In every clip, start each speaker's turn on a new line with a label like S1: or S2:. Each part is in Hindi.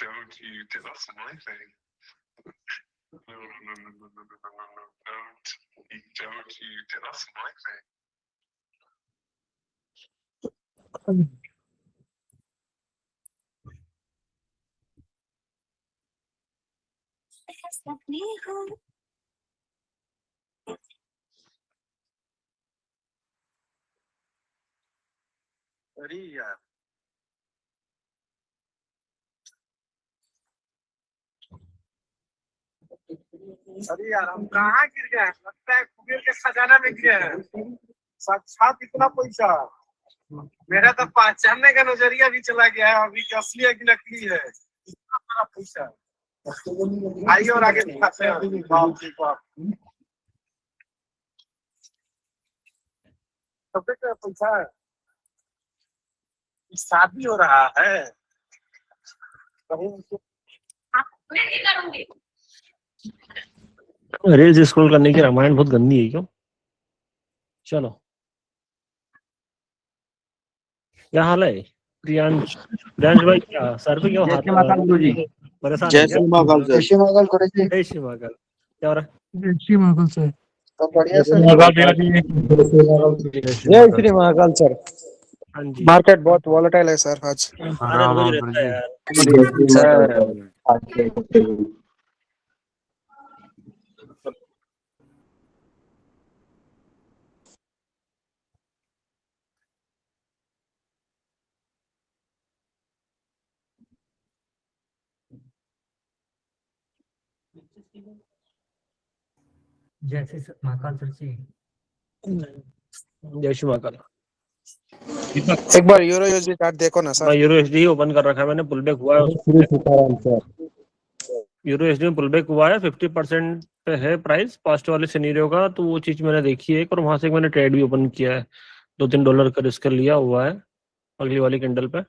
S1: Don't you tell us my thing. No, don't you tell us my thing.
S2: अरे यार हम कहाँ गिर गए? लगता है कुबेर के खजाना में गिरे हैं। साक्षात इतना पैसा मेरा तो पहचानने का नजरिया भी चला गया है अभी कि असली है कि नकली है। इतना बड़ा पैसा आइए और आगे दिखाते हैं। बाप रे बाप, सबसे क्या पैसा है? शादी हो रहा है
S3: रील्स स्क्रॉल करने की रामायण बहुत गंदी है क्यों? चलो, क्या हाल है प्रियांश? प्रियांश भाई क्या सर पे क्यों हाथ परेशान है क्या?
S2: जय महाकाल
S3: जय श्री महाकाल। क्या हो रहा है?
S2: जय श्री महाकाल सर। सब बढ़िया सर।
S3: जय श्री
S2: महाकाल सर।
S3: हाँ जी।
S2: मार्केट बहुत वॉलेटाइल है सर आज।
S3: अरे रोज रहता है यार।
S2: सर
S4: जैसे महाकाल सर जी।
S3: जय श्री महाकाल।
S2: एक बार यूरो यूएसडी चार्ट देखो ना सर।
S3: मैं यूरो एसडी ओपन कर रखा है मैंने, पुल बैक हुआ है। यूरो एसडी में पुल बैक हुआ है, 50% पे है प्राइस पास्ट वाले सिनेरियो का, तो वो चीज मैंने देखी है। और वहां से मैंने ट्रेड भी ओपन किया है, $2-3 का रिस्क लिया हुआ है अगली वाली कैंडल पे।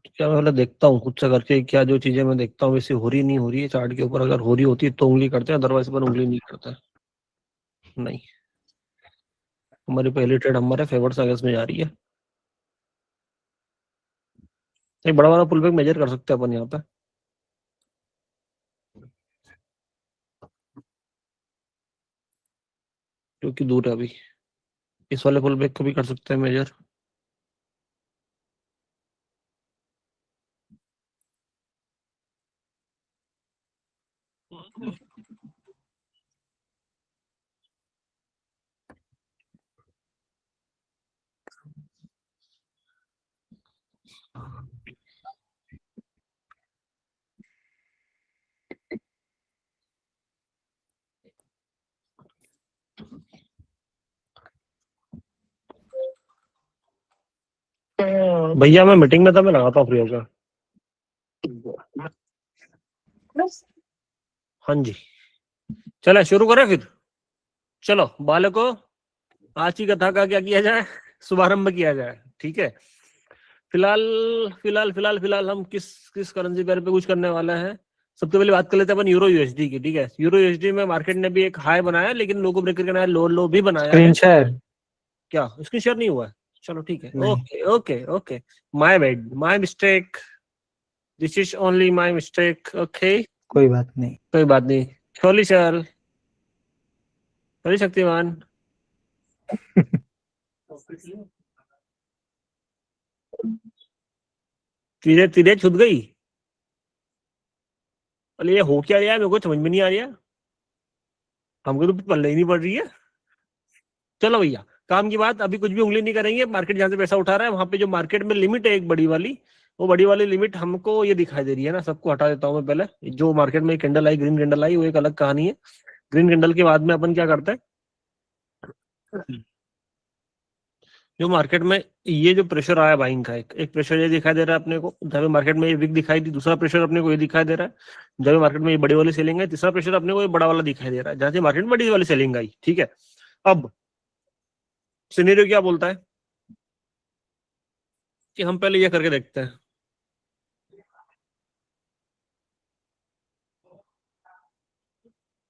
S3: क्या मैं देखता हूँ खुद से करके, क्या जो चीजें मैं देखता हूँ वैसे हो रही नहीं हो रही है चार्ट के ऊपर। अगर हो रही होती है तो उंगली करते हैं, अदरवाइज पर उंगली नहीं करता। नहीं, हमारी पहली ट्रेड हमारे फेवर्स अगेंस्ट में जा रही है। एक बड़ा वाला पुल बैक मेजर कर सकते हैं अपन यहाँ पे, क्योंकि दूर है अभी। इस वाले पुल बैक को भी कर सकते हैं मेजर। भैया मैं मीटिंग में था, मैं लगाता हूँ फ्री होकर। हाँ जी, चले शुरू करें फिर। चलो बालकों, आज की कथा का क्या किया जाए, शुभारंभ किया जाए। ठीक है, फिलहाल फिलहाल फिलहाल फिलहाल हम किस किस करेंसी पेयर पे कुछ करने वाला है। सबसे पहले बात कर लेते हैं अपन यूरो यूएसडी की। ठीक है, यूरो यूएसडी में मार्केट ने भी एक हाई बनाया, लेकिन लोगो ब्रेकर के नया लो लो भी बनाया है। क्या स्क्रीन शेयर नहीं हुआ है? चलो ठीक है, okay okay okay, my bad, my mistake, this is only my mistake. Okay,
S4: कोई बात नहीं।
S3: कोई बात नहीं। छोली सर, छोली शक्तिमान। तीरे तीरे छूट गई। अरे ये हो क्या रहा है, मेरे को समझ में नहीं आ रहा। हमको तो पल्ले ही नहीं पड़ रही है। चलो भैया, काम की बात, अभी कुछ भी उंगली नहीं करेंगे। मार्केट जहां से पैसा उठा रहा है वहां पे जो मार्केट में लिमिट है एक बड़ी वाली, वो बड़ी वाली लिमिट हमको ये दिखाई दे रही है ना। सबको हटा देता हूँ मैं पहले। जो मार्केट में कैंडल आई, ग्रीन कैंडल आई, वो एक अलग कहानी है। ग्रीन कैंडल के बाद में अपन क्या करते हैं, जो मार्केट में ये जो प्रेशर आया बाइंग का, एक प्रेशर ये दिखाई दे रहा है अपने को, जहाँ पे मार्केट में ये विक दिखाई दी। दूसरा प्रेशर अपने को ये दिखाई दे रहा है जहाँ पे मार्केट में ये बड़ी वाली सेलिंग है। तीसरा प्रेशर अपने को ये बड़ा वाला दिखाई दे रहा है जहाँ से मार्केट में बड़ी वाली सेलिंग आई। ठीक है, अब सिनेरियो क्या बोलता है कि हम पहले ये करके देखते हैं।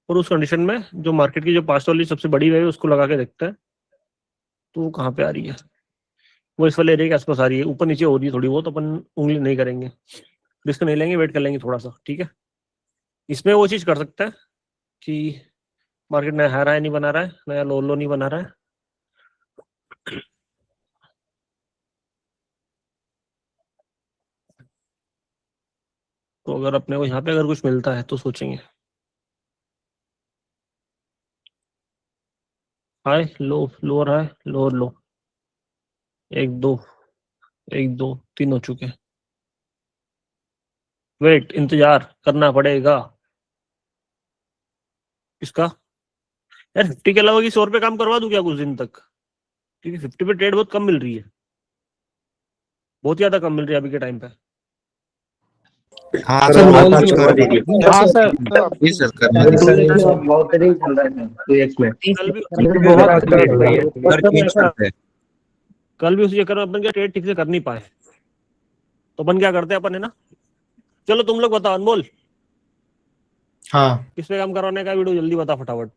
S3: और उस कंडीशन में जो मार्केट की जो 500 वाली सबसे बड़ी वेव है उसको लगा के देखते हैं, तो वो कहाँ पे आ रही है। वो इस वाले एरिया के आसपास आ रही है, ऊपर नीचे हो रही है थोड़ी बहुत, अपन उंगली नहीं करेंगे, रिस्क नहीं लेंगे, वेट कर लेंगे थोड़ा सा, ठीक है। इसमें वो चीज कर सकता है कि मार्केट नया हाई नहीं बना रहा है, नया लो लो नहीं बना रहा है, तो अगर अपने को यहाँ पे अगर कुछ मिलता है तो सोचेंगे high low, lower high, lower लो, एक दो, एक दो, तीन हो चुके हैं, वेट, इंतजार करना पड़ेगा। इसका यार 50 के अलावा किसी और पे काम करवा दूं क्या कुछ दिन तक, क्योंकि 50 पे ट्रेड बहुत कम मिल रही है, बहुत ज्यादा कम मिल रही है अभी के टाइम पे।
S5: हाँ
S6: सर,
S5: सर,
S6: मॉल
S5: आप कुछ
S6: की
S5: कर
S6: बात
S5: दीजिए।
S2: हाँ सर,
S5: जी सर, करना दीजिए।
S6: बहुत तेज चल रहा है 2x में।
S3: कल भी
S5: सर चेंज करते हैं।
S3: कल भी उसी चक्कर में अपन क्या ट्रेड ठीक से कर नहीं पाए, तो अपन क्या करते हैं अपन, है ना। चलो तुम लोग बताओ, अनमोल
S6: हाँ,
S3: किस पे काम करवाने का, वीडियो जल्दी बता फटाफट।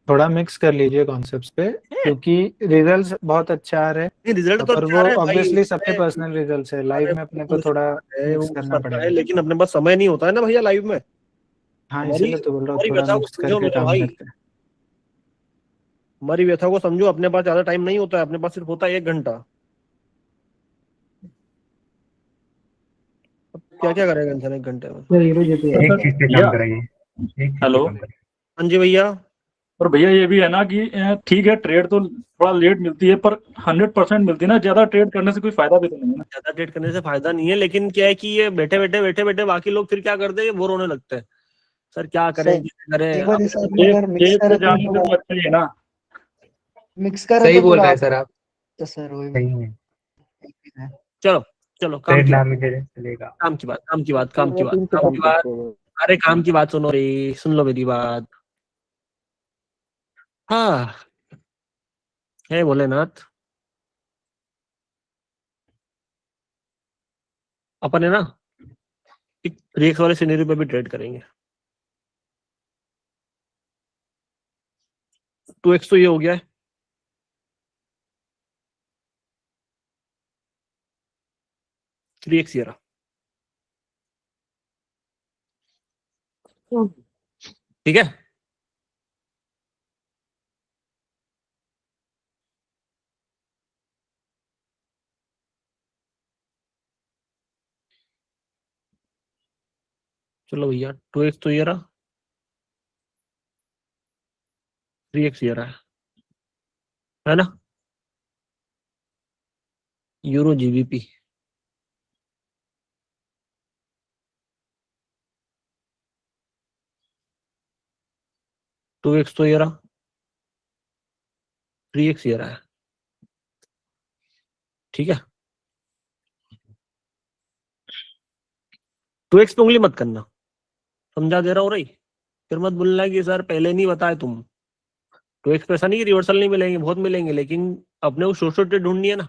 S6: थोड़ा मिक्स कर लीजिए कॉन्सेप्ट्स पे, क्योंकि रिजल्ट्स बहुत अच्छे आ रहे हैं,
S3: रिजल्ट तो
S6: पर
S3: अच्छा
S6: वो
S3: आ रहा है भाई,
S6: ऑब्वियसली सबके पर्सनल रिजल्ट्स है। लाइव में अपने को थोड़ा
S3: वो
S6: मिक्स करना
S3: करता है,
S6: पड़ेगा।
S3: लेकिन अपने पास समय नहीं होता है ना भैया लाइव में।
S6: हाँ,
S3: हमारी
S6: इसीलिए तो बोल रहा हूँ,
S3: हमारी
S6: थोड़ा
S3: व्यथा को
S6: मिक्स
S3: समझो
S6: करके
S3: मेरे
S6: काम
S3: भाई,
S6: करते हैं।
S3: हमारी व्यथा को समझो, अपने पास ज्यादा टाइम नहीं होता है, अपने पास सिर्फ होता है 1 घंटा। क्या क्या करेगा इंसान 1 घंटे में।
S4: एक चीज पे काम करेंगे, एक चीज पे
S7: हेलो।
S4: काम करेंगे।
S3: हाँ जी भैया।
S7: और भैया ये भी है ना कि ठीक है, ट्रेड तो थोड़ा लेट मिलती है पर 100% मिलती है ना। ज्यादा ट्रेड करने से कोई फायदा भी तो नहीं है ना।
S3: ज्यादा ट्रेड करने से फायदा नहीं है, लेकिन क्या है कि ये बैठे बैठे बाकी लोग फिर क्या करते हैं, बोर होने लगते हैं। सर क्या करें, कैसे करें,
S8: एक बार
S3: अब
S8: इस आपने
S7: एक
S8: अगर मिक्स
S7: एक
S8: करे
S7: पे
S8: तो
S7: जाने से तो अच्छा ही है ना।
S8: मिक्स करे
S4: सही
S8: तो
S4: बोल
S8: फिर
S4: रहे हैं
S8: आप
S4: सर आप,
S8: तो सर वही
S4: सही में।
S3: चलो चलो काम
S4: ट्रेड
S3: की
S4: ना
S3: बात,
S4: मिले चलेगा।
S3: काम की बात, काम की बात, काम की बात,
S2: टीम पे
S3: काम
S2: काम
S3: की बात।
S2: करते हैं।
S3: अरे काम की बात सुनो रे, सुन लो मेरी बात। हाँ, हे भोलेनाथ, अपन है ना एक 3x वाले सिनेरियो पे भी ट्रेड करेंगे। 2x तो ये हो गया है, 3x ये रहा, ठीक है। चलो भैया 2x तो ये रहा, 3x ये रहा, है ना। यूरो जीबीपी, टू एक्स तो ये रहा, 3x ये रहा है, ठीक है। 2x पे उंगली मत करना, समझा दे रहा हो रही, फिर मत बोलना कि सर पहले नहीं बताए तुम। 2x पे ऐसा नहीं कि रिवर्सल नहीं मिलेंगे, बहुत मिलेंगे, लेकिन अपने को छोटे छोटे ढूंढनी है ना।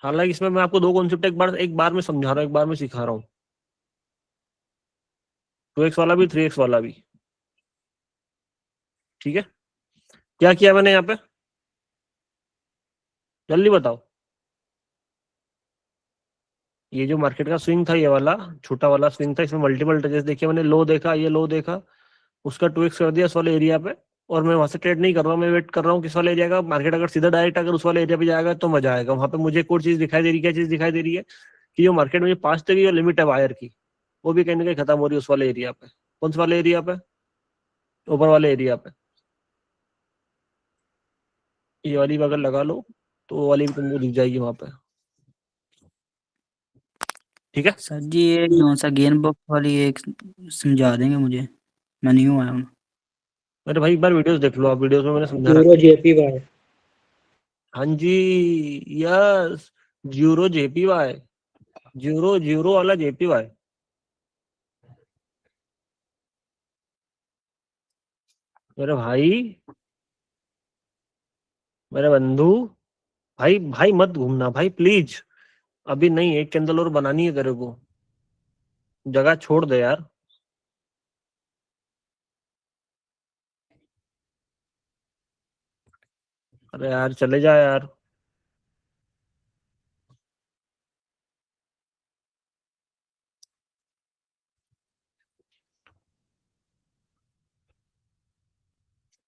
S3: हालांकि इसमें मैं आपको दो कॉन्सेप्ट एक बार में समझा रहा हूँ, एक बार में सिखा रहा हूँ। 2x वाला भी, 3x वाला भी, ठीक है। क्या किया मैंने यहाँ पे, जल्दी बताओ। ये जो मार्केट का स्विंग था, ये वाला छोटा वाला स्विंग था, इसमें मल्टीपल टचेस देखे मैंने, लो देखा, ये लो देखा, उसका 2x कर दिया इस वाले एरिया पे, और मैं वहां से ट्रेड नहीं कर रहा हूँ, मैं वेट कर रहा हूँ किस वाले एरिया का। मार्केट अगर सीधा डायरेक्ट अगर उस वाले एरिया पे जाएगा तो मजा आएगा। वहां पे मुझे एक और चीज दिखाई दे रही है, क्या चीज दिखाई दे रही है कि जो मार्केट में 5 तक की जो लिमिट है वायर की, वो भी कहीं ना कहीं खत्म हो रही है उस वाले एरिया पे। कौन से वाले एरिया पे, ऊपर वाले एरिया पे। ये वाली भी अगर लगा लो तो वो वाली भी तुमको दिख जाएगी वहां पे, ठीक है।
S9: सर जी ये कौन सा गेन बॉक्स वाली एक समझा देंगे मुझे, मैं नहीं हूँ आया हूँ।
S3: अरे भाई एक बार वीडियोस देख लो आप, वीडियोस में मैंने समझा
S4: यूरो
S3: रखा है।
S4: जेपीवाई,
S3: हाँ जी, yes, zero JPY, zero zero वाला जेपीवाई। मेरे भाई, मेरे बंधु, भाई भाई मत घूमना भाई प्लीज, अभी नहीं, एक कैंडल और बनानी है तेरे को, जगह छोड़ दे यार। अरे यार चले जा यार।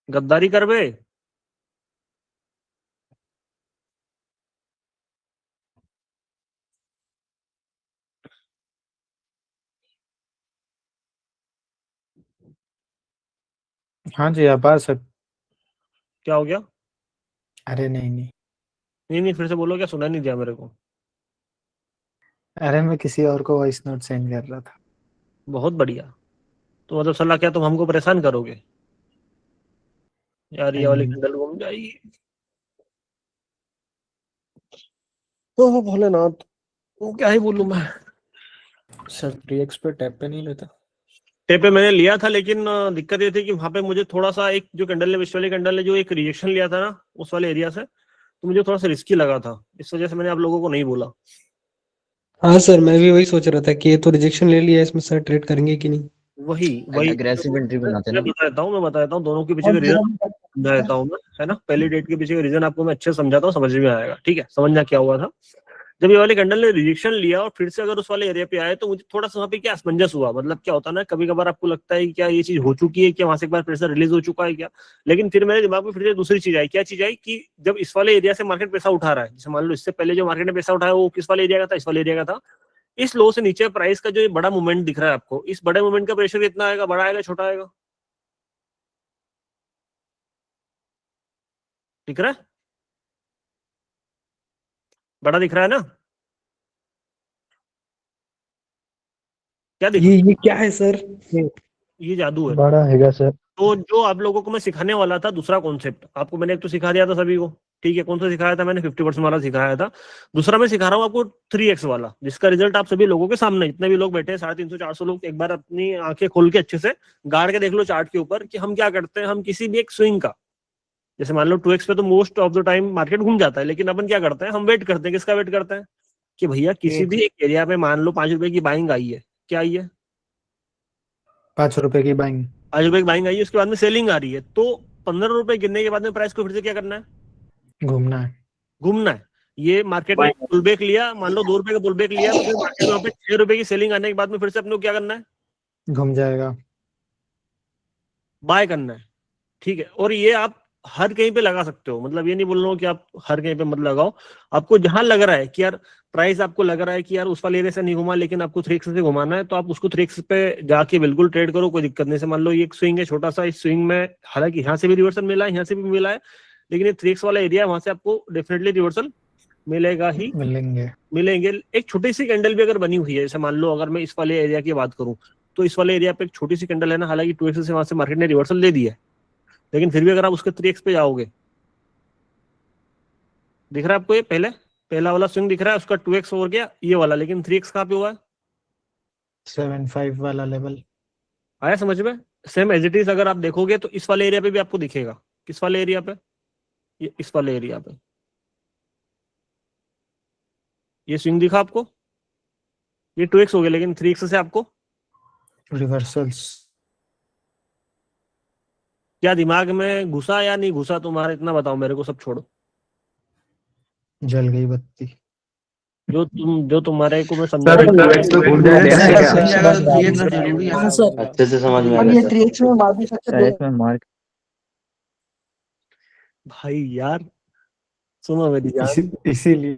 S3: गद्दारी कर बे।
S6: हाँ जी आप आ सकते।
S3: क्या हो गया?
S6: अरे नहीं नहीं,
S3: नहीं नहीं, फिर से बोलो, क्या सुना नहीं दिया मेरे को।
S6: अरे मैं किसी और को वॉइस नोट सेंड कर रहा था।
S3: बहुत बढ़िया। तो मतलब सलाह क्या, तुम हमको परेशान करोगे यार? ये वाली
S6: नहीं,
S3: कैंडल घूम जाएगी। ओह भोलेनाथ, वो क्या ही बोलूं मैं।
S6: सर 3x पे टैप पे नहीं लेता।
S3: टेप पे मैंने लिया था, लेकिन दिक्कत ये थी कि वहां पे मुझे थोड़ा सा, एक जो कैंडल ने, विश वाली कैंडल ने जो एक रिजेक्शन लिया था ना उस वाले एरिया से, तो मुझे थोड़ा सा रिस्की लगा था। इस वजह से मैंने आप लोगों को नहीं बोला।
S10: हाँ सर, मैं भी वही सोच रहा था कि ये तो रिजेक्शन ले लिया है, इसमें सर ट्रेड करेंगे कि नहीं।
S3: वही वही
S5: अग्रेसिव एंट्री बनाते
S3: मैं
S5: ना।
S3: बता देता हूँ दोनों के पीछे का रीजन समझा देता हूँ मैं, है ना। पहली डेट के पीछे का रीजन आपको मैं अच्छे से समझाता हूँ, समझ में आएगा। ठीक है, समझना क्या हुआ था। जब ये वाले कैंडल ने रिजेक्शन लिया और फिर से अगर उस वाले एरिया पे आए, तो मुझे थोड़ा सा वहाँ पे क्या असमंजस हुआ। मतलब क्या होता है ना, कभी कभार आपको लगता है कि क्या ये चीज हो चुकी है, क्या वहां से एक बार फिर से रिलीज हो चुका है क्या। लेकिन फिर मेरे दिमाग में फिर से दूसरी चीज आई। क्या चीज आई कि जब इस वाले एरिया से मार्केट पैसा उठा रहा है, जैसे मान लो इससे पहले जो मार्केट ने पैसा उठाया वो किस वाले एरिया का था, इस वाले एरिया का था। इस लो से नीचे प्राइस का जो ये बड़ा मूवमेंट दिख रहा है आपको, इस बड़े मूवमेंट का प्रेशर कितना आएगा? बड़ा आएगा, छोटा आएगा? दिख रहा है? बड़ा दिख रहा है ना? क्या दिख रहा
S10: ये क्या है सर?
S3: है? ये जादू है।
S6: बड़ा हैगा सर।
S3: तो जो आप लोगों को मैं सिखाने वाला था दूसरा कॉन्सेप्ट, आपको मैंने एक तो सिखा दिया था सभी को। ठीक है, कौन सा सिखाया था मैंने? 50% वाला सिखाया था। दूसरा मैं सिखा रहा हूँ आपको 3x वाला, जिसका रिजल्ट आप सभी लोगों के सामने, जितने भी लोग बैठे हैं 350-400 लोग, एक बार अपनी आंखें खोल के अच्छे से गाड़ के देख लो चार्ट के ऊपर कि हम क्या करते हैं। हम किसी भी एक स्विंग का, जैसे मान लो 2x पे तो most of the time market घूम जाता है, लेकिन अपन क्या करते हैं, हम वेट करते हैं। किसका वेट करते हैं? कि भैया किसी भी एक एरिया पे मान लो 5 रुपए की बाइंग आई है। क्या आई है?
S6: 5 रुपए की बाइंग।
S3: 5 रुपए की बाइंग आई है, उसके बाद में सेलिंग आ रही है, तो 15 रुपए गिरने के बाद में प्राइस को फिर से क्या करना है?
S6: घूमना है।
S3: घूमना है। ये मार्केट ने पुल बैक लिया, मान लो 2 रुपए का पुल बैक लिया, तो फिर मार्केट में वहाँ पे 6 रुपए की सेलिंग आने के बाद में फिर से अपने को क्या करना है?
S6: घूम जाएगा।
S3: बाय करना है। ठीक है, और ये आप हर कहीं पे लगा सकते हो। मतलब ये नहीं बोल रहा हूँ कि आप हर कहीं पे मत लगाओ। आपको जहां लग रहा है कि यार प्राइस, आपको लग रहा है कि यार उस वाले एरिया से नहीं घुमा, लेकिन आपको 3x से घुमाना है, तो आप उसको 3x पे जाके बिल्कुल ट्रेड करो, कोई दिक्कत नहीं। से मान लो ये एक स्विंग है छोटा सा, इस स्विंग में हालांकि यहाँ से भी रिवर्सल मिला है, यहाँ से भी मिला है, लेकिन ये 3x वाला एरिया, वहां से आपको डेफिनेटली रिवर्सल मिलेगा ही
S6: मिलेंगे।
S3: मिलेंगे। एक छोटी सी कैंडल भी अगर बनी हुई है, जैसे मान लो अगर मैं इस वाले एरिया की बात करूं, तो इस वाले एरिया पे एक छोटी सी कैंडल है ना, हालांकि 2x से वहां से मार्केट ने रिवर्सल दे दिया है, लेकिन फिर भी अगर आप उसके 3x पे जाओगे, दिख रहा है आपको ये पहला वाला स्विंग दिख रहा है, उसका 2x हो गया ये वाला, लेकिन 3x कहाँ पे हुआ है?
S6: 7.5 वाला लेवल।
S3: आया समझ में? सेम एज इट इज अगर आप देखोगे तो इस वाले एरिया पे भी आपको दिखेगा। किस वाले एरिया पे? ये इस वाले एरिया पे ये स्विंग दिखा आपको? ये 2x हो गया, लेकिन 3x से आपको
S6: रिवर्सल्स।
S3: क्या दिमाग में घुसा या नहीं घुसा तुम्हारे? इतना बताओ मेरे को, सब छोड़ो।
S6: जल गई बत्ती।
S3: जो तुम्हारे को मैं समझा
S5: सर
S3: रहा हूँ।
S5: तो भूल जाए
S8: हाँ सर,
S5: अच्छे से समझ में आ
S8: और
S5: गया
S8: ये
S5: सर।
S8: 3x में मार भी सकते हैं।
S3: भाई यार सुनो मेरी जान,
S6: इसीलिए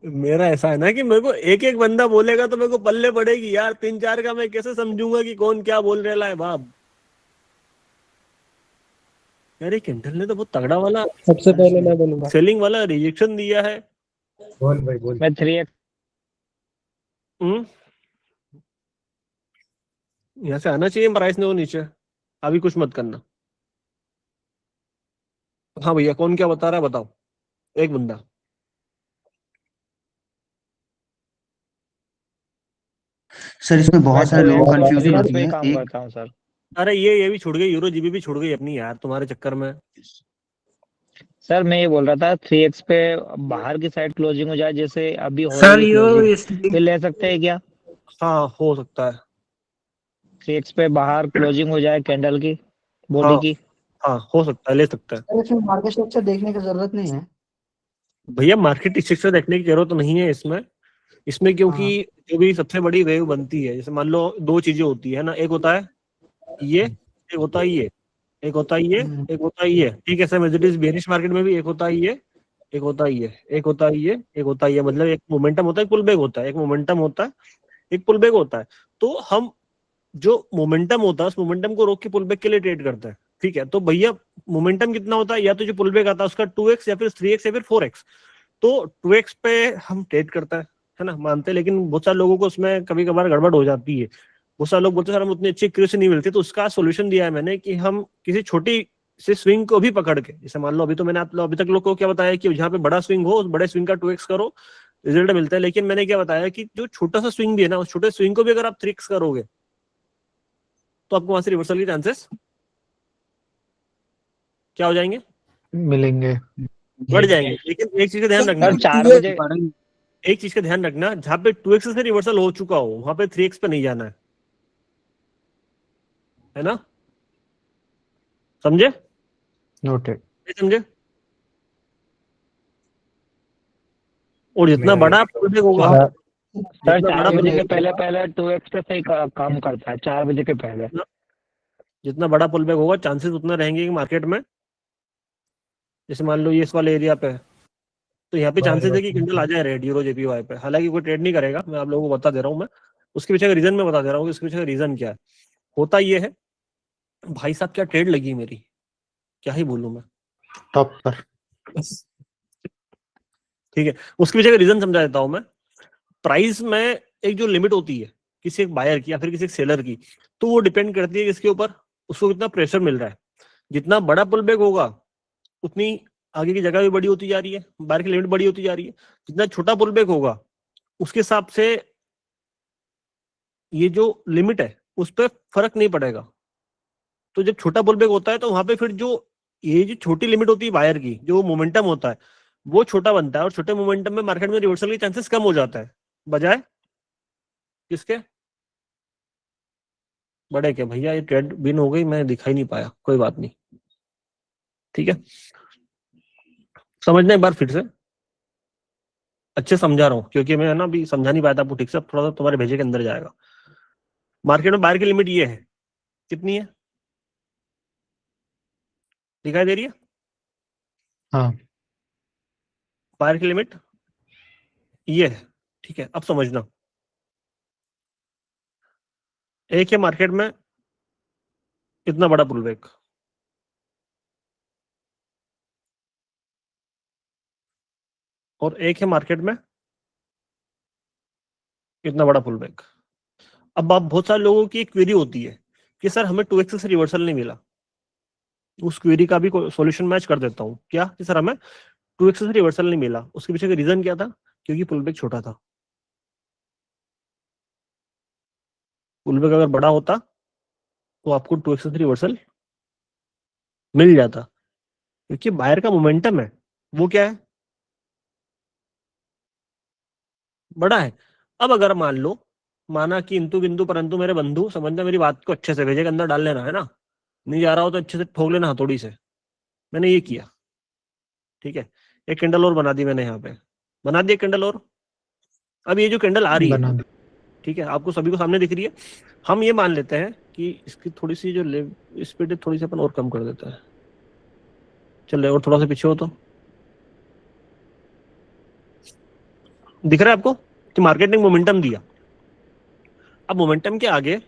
S3: मेरा ऐसा है ना कि मेरे को एक एक बंदा बोलेगा तो मेरे को पल्ले पड़ेगी यार। 3-4 का मैं कैसे समझूंगा कि कौन क्या बोल रहा है बाप। यार ये कैंडल ने तो बहुत तगड़ा वाला
S10: सबसे पहले मैं बोलूंगा।
S3: सेलिंग वाला रिजेक्शन दिया है।
S4: बोल भाई बोल।
S10: मैं 3x।
S3: यहाँ से आना चाहिए प्राइस ने वो नीचे। अभी कुछ मत करना। हाँ भैया, कौन क्या बता रहा है बताओ, एक बंदा।
S9: सर इसमें बहुत सारे लोगों को कंफ्यूजन होती है।
S10: काम
S9: एक
S10: करता हूँ सर।
S3: अरे ये भी छूट गई, यूरो जीबी भी छूट गई अपनी यार तुम्हारे चक्कर में।
S10: सर मैं ये बोल रहा था 3x पे बाहर की साइड क्लोजिंग हो जाए, जैसे अभी हो
S9: सर
S10: रही है
S9: यो
S10: क्लोजिंग, फिर ले सकते हैं क्या?
S3: हाँ हो सकता है।
S10: 3x पे बाहर क्लोजिंग हो जाए कैंडल की बॉडी
S3: हाँ
S10: की।
S3: हाँ हो सकता है, ले सकता है
S8: सर इसमें मार्केट स्ट्रक्चर देखने की जरूरत नहीं है।
S3: भैया। मार्केट स्ट्रक्चर देखने की जरूरत तो नहीं है इसमें। इसमें क्योंकि जो भी सबसे बड़ी वेव बनती है, जैसे मान लो दो चीजें होती है ना, एक होता है ये, एक होता है ये, एक होता है ये, एक होता है ये, ठीक है। Same as it is bearish market में भी एक होता है ये, एक होता है ये, एक होता है ये, एक होता है ये, मतलब एक मोमेंटम होता है, एक पुल बैक होता है, एक मोमेंटम होता है, एक पुल बैक होता है। तो हम जो मोमेंटम होता है उस मोमेंटम को रोक के पुल बैक के लिए ट्रेड करते हैं, ठीक है। तो भैया मोमेंटम कितना होता है, या तो जो पुल बैक आता है उसका 2x या फिर 3x या फिर 4x। तो 2x पे हम ट्रेड करता है ना, मानते हैं। लेकिन बहुत सारे लोगों को उसमें कभी कभार गड़बड़ हो जाती है। बहुत सारे लोग बोलते हैं सर हम उतनी अच्छी एक्यूरेसी नहीं मिलती। तो उसका सोल्यूशन दिया है मैंने कि हम किसी छोटी से स्विंग को भी पकड़ के, जैसे मान लो अभी तो मैंने आप अभी तक लोग को क्या बताया कि जहाँ पे बड़ा स्विंग हो उस बड़े स्विंग का 2x करो, रिजल्ट मिलता है। लेकिन मैंने क्या बताया कि जो छोटा सा स्विंग भी है ना, उस छोटे स्विंग को भी अगर आप 3x करोगे तो आपको वहां से रिवर्सल के चांसेस क्या हो जाएंगे,
S6: मिलेंगे।
S3: बढ़ जाएंगे। लेकिन एक चीज का ध्यान रखना,
S10: सर 4 बजे
S3: एक चीज का ध्यान रखना, जहां पे 2x से रिवर्सल हो चुका हो वहां पे 3x पे नहीं जाना है ना, समझे?
S6: नोटेड।
S3: नहीं समझे? और जितना बड़ा पुलबैक होगा,
S10: सर
S3: जितना
S10: 4
S3: बड़ा
S10: बजे के
S3: पुलबैक,
S10: पहले पहले 2x पे सही काम करता है, 4 बजे के पहले।
S3: जितना बड़ा पुलबैक होगा चांसेस उतना रहेंगे कि मार्केट में, जैसे मान लो ये इस वाले एरिया पे है, तो यहाँ पे चांसेस है कि कैंडल आ जाए रेड यूरो जेपीवाई पे। हालांकि कोई ट्रेड नहीं करेगा, मैं आप लोगों को बता दे रहा हूँ। मैं उसके पीछे का रीजन मैं बता दे रहा हूँ कि उसके पीछे का रीजन क्या है। होता ये है भाई साहब, क्या ट्रेड लगी मेरी, क्या ही बोलूं मैं,
S6: टॉप पर।
S3: ठीक है। उसके पीछे का रीजन समझा देता हूं मैं। प्राइस में एक जो लिमिट होती है किसी एक बायर की या फिर किसी एक सेलर की, तो वो डिपेंड करती है किसके ऊपर, उसको कितना प्रेशर मिल रहा है। जितना बड़ा पुल बैक होगा उतनी आगे की जगह भी बड़ी होती जा रही है, बायर की लिमिट बड़ी होती जा रही है। जितना छोटा पुल बैक होगा उसके हिसाब से ये जो लिमिट है उस पर फर्क नहीं पड़ेगा। तो जब छोटा पुल बैक होता है तो वहां पे फिर जो ये जो छोटी लिमिट होती है बायर की, जो मोमेंटम होता है वो छोटा बनता है, और छोटे मोमेंटम में मार्केट में रिवर्सल के चांसेस कम हो जाता है, बजाय किसके, बड़े के। भैया ये ट्रेड विन हो गई, मैं दिखाई नहीं पाया, कोई बात नहीं, ठीक है। समझना एक बार फिर से, अच्छे समझा रहा हूँ क्योंकि मैं ना अभी समझा नहीं पाया था आपको ठीक से, थोड़ा सा तुम्हारे भेजे के अंदर जाएगा। मार्केट में बायर की लिमिट ये है, कितनी है, दिखाई दे रही है?
S6: हाँ।
S3: बायर की लिमिट ये है, ठीक है। अब समझना, एक है मार्केट में इतना बड़ा पुल बैक, और एक है मार्केट में इतना बड़ा पुल बैक। अब आप बहुत सारे लोगों की एक क्वेरी होती है कि सर हमें 2x से रिवर्सल नहीं मिला। उस क्वेरी का भी सॉल्यूशन मैच कर देता हूँ, क्या कि सर हमें 2x से रिवर्सल नहीं मिला। उसके पीछे का रीजन क्या था, क्योंकि पुल बैक छोटा था। पुल बैक अगर बड़ा होता तो आपको 2x से रिवर्सल मिल जाता, क्योंकि बायर का मोमेंटम है वो क्या है, बड़ा है। अब अगर मान लो, माना कि इंतु बिंदु परंतु मेरे बंधु, समझना मेरी बात को अच्छे से, भेजे के अंदर डाल लेना है ना, नहीं जा रहा हो तो अच्छे से ठोक लेना हथौड़ी से। मैंने ये किया, ठीक है। एक कैंडल और बना दी मैंने, यहाँ पे बना दी एक कैंडल और। अब ये जो कैंडल आ रही है,
S6: बना दो।
S3: ठीक है, आपको सभी को सामने दिख रही है। हम ये मान लेते हैं कि इसकी थोड़ी सी जो स्पीड है थोड़ी सी अपन और कम कर देते हैं, चल और थोड़ा सा पीछे हो तो दिख रहा है आपको कि मार्केट ने मोमेंटम दिया। अब मोमेंटम के आगे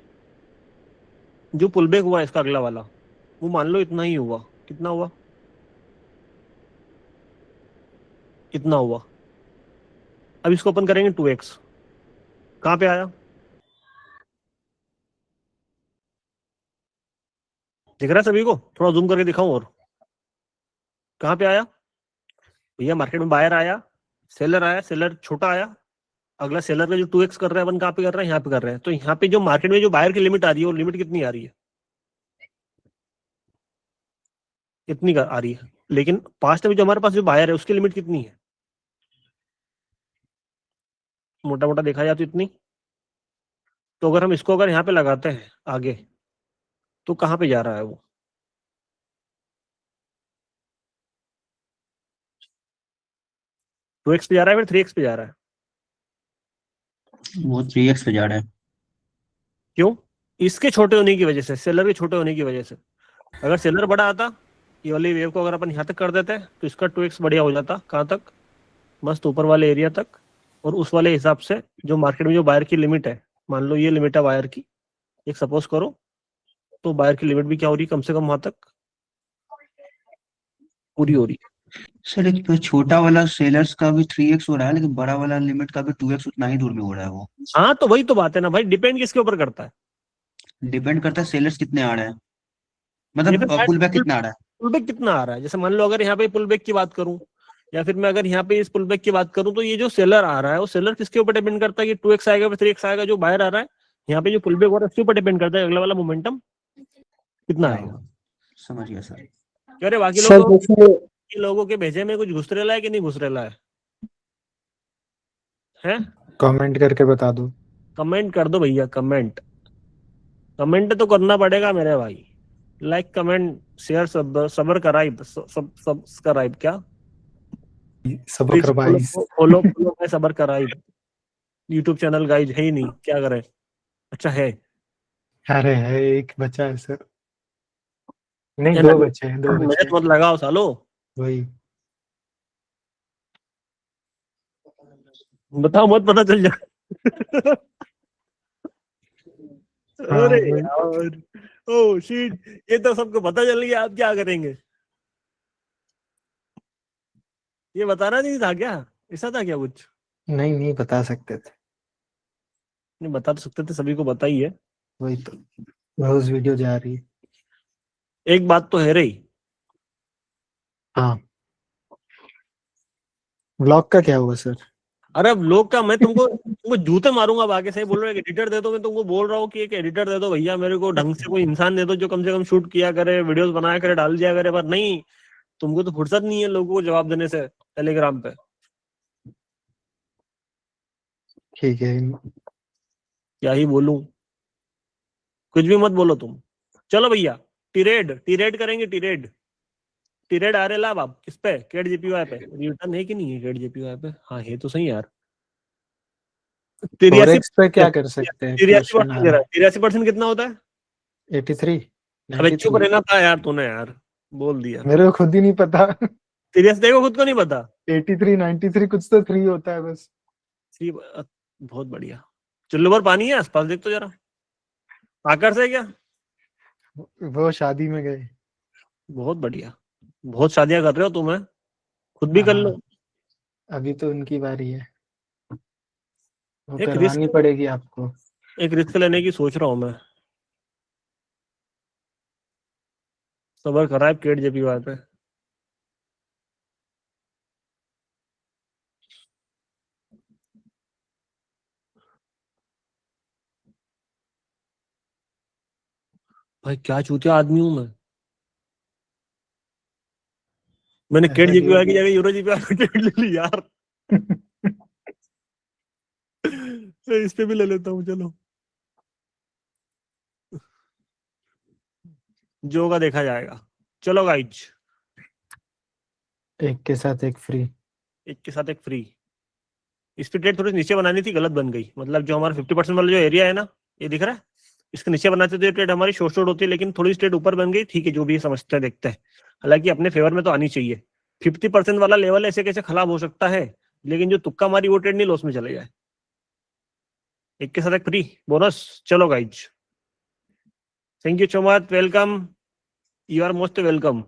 S3: जो पुल बैक हुआ इसका अगला वाला, वो मान लो इतना ही हुआ, कितना हुआ, इतना हुआ। अब इसको अपन करेंगे 2x, कहां पे आया, दिख रहा है सभी को? थोड़ा जूम करके दिखाऊं और, कहां पे आया भैया, मार्केट में बायर आया, सेलर आया, सेलर छोटा आया, अगला सेलर का जो 2x कर रहा है अपन कहां पे कर रहे हैं, यहाँ पे कर रहे हैं। तो यहाँ पे जो मार्केट में जो बायर की लिमिट आ रही है वो लिमिट कितनी आ रही है, इतनी आ रही है। लेकिन पास्ट में जो हमारे पास जो बायर है उसकी लिमिट कितनी है, मोटा मोटा देखा जाए तो इतनी। तो अगर हम इसको अगर यहाँ पे लगाते हैं आगे, तो कहाँ पे जा रहा है वो, 2x पे जा रहा है फिर 3x पे जा रहा है?
S9: वो 3x पे जा रहा है।
S3: क्यों? इसके छोटे होने की वजह से, सेलर के छोटे होने की वजह से। अगर सेलर बड़ा आता, ये वाली वेव को अगर अपन यहाँ तक कर देते तो इसका 2x बढ़िया हो जाता। कहाँ तक? मस्त ऊपर वाले एरिया तक। और उस वाले हिसाब से जो मार्केट में जो बायर की लिमिट है, मान लो ये लिमिट है बायर की, एक सपोज करो, तो बायर की लिमिट भी क्या हो रही है, कम से कम वहां तक पूरी हो रही है।
S9: सर एक तो छोटा वाला सेलर्स का भी 3x हो रहा है, लेकिन बड़ा वाला लिमिट का भी 2x उतना ही दूर में हो रहा है। वो
S3: हाँ तो वही तो बात है ना भाई, डिपेंड किसके ऊपर करता है?
S9: डिपेंड करता है सेलर्स कितने आ रहे हैं,
S3: ये
S9: मतलब
S3: तो
S9: पुल बैक कितना आ रहा है।
S3: पुल बैक कितना आ रहा है? जैसे मान लो अगर यहाँ पे पुल बैक की बात करूं, या फिर मैं अगर यहाँ पे इस पुल बैक की बात करूं, तो ये जो सेलर आ रहा है वो सेलर किसके ऊपर डिपेंड करता है कि 2x आएगा फिर 3x आएगा? जो बाहर आ रहा है यहाँ पे जो पुल बैक हो रहा है उसके ऊपर डिपेंड करता है अगला वाला मोमेंटम कितना आएगा।
S9: समझ गया सर।
S3: कह रहे बाकी
S6: सर
S3: लोगों
S6: देखिए,
S3: लोगों के भेजे में कुछ घुस रेला है कि नहीं घुस रेला है?
S6: कमेंट करके बता दो।
S3: कमेंट कर दो भैया, कमेंट तो करना पड़ेगा मेरे भाई। लाइक कमेंट शेयर सबर कराइब सब्सक्राइब क्या
S6: सबक भाई।
S3: फॉलो मैं सबर कराइब। यूट्यूब चैनल गाइज है ही नहीं, क्या करें? अच्छा है,
S6: अरे है, एक बचा है सर। नहीं,
S3: है
S6: 2
S3: ना?
S6: बचे हैं, 2 बचे
S3: मेहनत
S6: हैं।
S3: मत लगाओ सालो,
S6: वही
S3: बताओ मत, पता चल जाए।
S6: हाँ
S3: अरे
S6: वही।
S3: यार, ओ शिट, ये तो सबको पता चल गया, आप क्या करेंगे? ये बताना नहीं था क्या? ऐसा था क्या कुछ?
S6: नहीं नहीं बता सकते थे।
S3: नहीं बता तो सकते थे, सभी को पता ही है।
S6: वही तो, रोज वीडियो जा रही है।
S3: एक बात तो है रही,
S6: हाँ, ब्लॉग का क्या हुआ सर?
S3: अरे अब लोग का मैं तुमको जूते मारूंगा अब आगे से। बोल रहे हो एक एडिटर दे दो, मैं तुमको बोल रहा हूँ कि एक एडिटर दे दो भैया, मेरे को ढंग से कोई इंसान दे दो जो कम से कम शूट किया करे, वीडियोस बनाया करे, डाल दिया करे। पर नहीं, तुमको तो फुर्सत नहीं है लोगों को जवाब देने से टेलीग्राम पे।
S6: ठीक है।
S3: क्या ही बोलूं, कुछ भी मत बोलो तुम। चलो भैया, टीरेड करेंगे। टीरेड आ रहे लाभ आप किस पे? कैट जीपीयू पे रिटर्न है कि नहीं है? कैट जीपीयू पे हाँ है तो सही यार।
S6: 4x पे क्या कर सकते हैं? क्वेश्चन आ रहा है।
S3: 83% कितना होता है?
S6: 83,
S3: अबे चुप
S6: 93।
S3: रहना था यार, तूने यार बोल दिया।
S6: मेरे को खुद ही नहीं पता।
S3: सीरियस देखो, खुद को नहीं पता।
S6: 83, 93 कुछ तो 3 होता है बस।
S3: बहुत बढ़िया। चुल्लू पर पानी है आसपास, देख तो जरा। आकर से क्या?
S6: वो शादी में गए।
S3: बहुत बढ़िया, बहुत शादियां कर रहे हो तुम, खुद भी कर लो।
S6: हाँ, अभी तो उनकी बारी है, वो
S3: एक
S6: करवानी
S3: रिस्क
S6: पड़ेगी आपको।
S3: एक रिस्क लेने की सोच रहा हूँ मैं। सबर करा है केट जेपीवाई पे। भाई क्या चूतिया आदमी हूँ मैं। मैंने केट
S6: ऐसा
S3: जीपीवाई की
S6: क्यों?
S3: जगह यूरो जीपीवाई पे ट्रेड ले ली यार। इस पे भी ले लेता हूँ, चलो जो का देखा जाएगा। चलो गाइज,
S6: एक के साथ एक फ्री।
S3: एक के साथ एक फ्री। इस पे ट्रेड थोड़ी नीचे बनानी थी, गलत बन गई। मतलब जो हमारा 50% वाला जो एरिया है ना, ये दिख रहा है, इसके नीचे बनाते तो ट्रेड हमारी शॉर्ट शॉर्ट होती है, लेकिन थोड़ी ट्रेड ऊपर बन गई। ठीक है, जो भी समझते हैं देखते हैं। हालांकि अपने फेवर में तो आनी चाहिए। 50% वाला लेवल ऐसे कैसे खराब हो सकता है, लेकिन जो तुक्का मारी वो ट्रेड नहीं लॉस में चले जाए। एक के साथ एक फ्री बोनस। चलो guys, thank you so much, welcome, you are most welcome.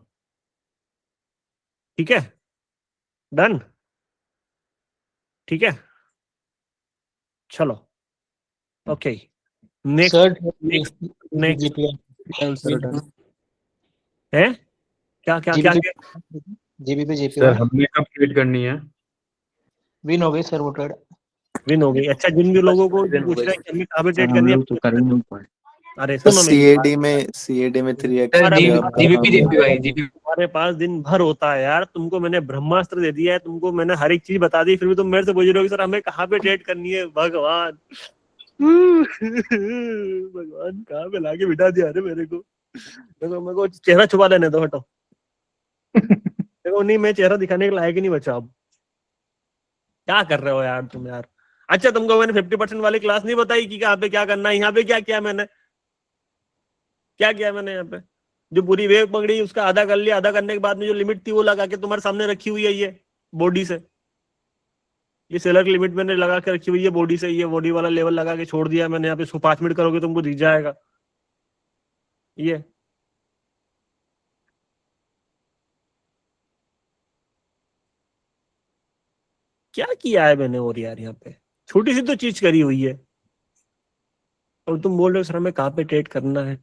S3: ठीक है, डन, ठीक है, चलो ओके। नेक्स्ट नेक्स्ट है क्या क्या क्या
S8: जीबी पे जीपी
S4: सर हमने कब ट्रेड करनी है?
S8: विन हो गई सर वो ट्रेड।
S3: विन हो गई। अच्छा, जिन भी लोगों को पूछ रहे हैं कि हमें कहाँ पे ट्रेड करनी है,
S9: तो करेंगे ऊपर।
S3: अरे सुनो मेरी बात।
S5: सीएडी में 3x
S3: हमारे पास दिन भर होता है यार। तुमको मैंने ब्रह्मास्त्र दे दिया है, तुमको मैंने हर एक चीज बता दी, फिर भी तुम मेरे से पूछ रहे हो कि सर हमें कहाँ पे ट्रेड करनी है। भगवान भगवान कहाँ पे लाके बिठा दिया अरे मेरे को। मेरे को चेहरा छुपा लेने दो, हटो। देखो नहीं, मैं चेहरा दिखाने के लायक ही नहीं बचा अब। क्या कर रहे हो यार तुम यार। अच्छा तुमको मैंने 50% वाली क्लास नहीं बताई कि यहाँ पे क्या करना है, यहाँ पे क्या किया मैंने, क्या किया मैंने यहाँ पे, जो पूरी वेव पकड़ी उसका आधा कर लिया, आधा करने के बाद में जो लिमिट थी वो लगा के तुम्हारे सामने रखी हुई है, ये बॉडी से, ये सेलर की लिमिट मैंने लगा के रखी हुई है बॉडी से, ये बॉडी वाला लेवल लगा के छोड़ दिया मैंने यहाँ पे। इसको 5 मिनट करोगे तुमको दिख जाएगा ये। क्या किया है मैंने और यार, यहाँ पे छोटी सी तो चीज करी हुई है और तुम बोल रहे हो सर हमें कहाँ पे ट्रेड करना है।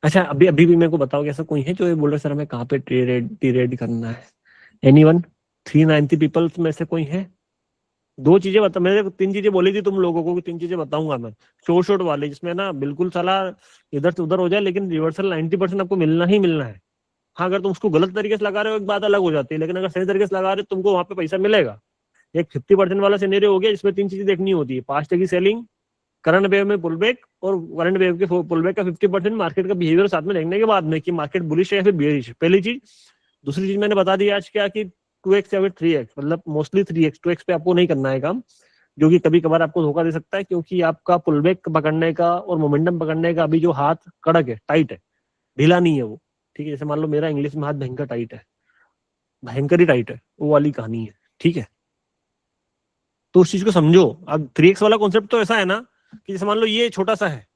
S3: अच्छा अभी अभी भी मेरे को बताओ कि ऐसा कोई है जो ये बोल रहे सर हमें कहाँ पे ट्रेड करना है। एनीवन 390 पीपल में से कोई है? दो चीजें बता, मैंने 3 चीजें बोली थी तुम लोगों को, 3 चीजें बताऊंगा मैं शॉर्ट वाले, जिसमें ना बिल्कुल साला इधर से उधर हो जाए लेकिन रिवर्सल 90% आपको मिलना ही मिलना है। हाँ अगर तुम उसको गलत तरीके से लगा रहे हो एक बात अलग हो जाती है, लेकिन अगर सही तरीके से लगा रहे हो तुमको वहां पे पैसा मिलेगा। एक 50% वाला सिनेरियो हो गया, जिसमें 3 चीजें देखनी होती है, पास्ट की सेलिंग, करंट वेव में पुल बैक और करंट वेव के पुल बैक का 50% मार्केट का बिहेवियर साथ में देखने के बाद में कि मार्केट बुलिश है या फिर बेयरिश है, पहली चीज। दूसरी चीज मैंने बता दी आज क्या कि 2x या फिर 3x, मतलब मोस्टली 3x, 2x पे आपको नहीं करना है काम, जो कि कभी कभार आपको धोखा दे सकता है, क्योंकि आपका पुल बैक पकड़ने का और मोमेंटम पकड़ने का अभी जो हाथ कड़क है, टाइट है, ढीला नहीं है वो, ठीक है। जैसे मान लो मेरा इंग्लिश में हाथ भयंकर टाइट है, भयंकर ही टाइट है, वो वाली कहानी है, ठीक है। तो उस चीज को समझो। अब 3x वाला कॉन्सेप्ट तो ऐसा है ना कि जैसे मान लो ये छोटा सा है,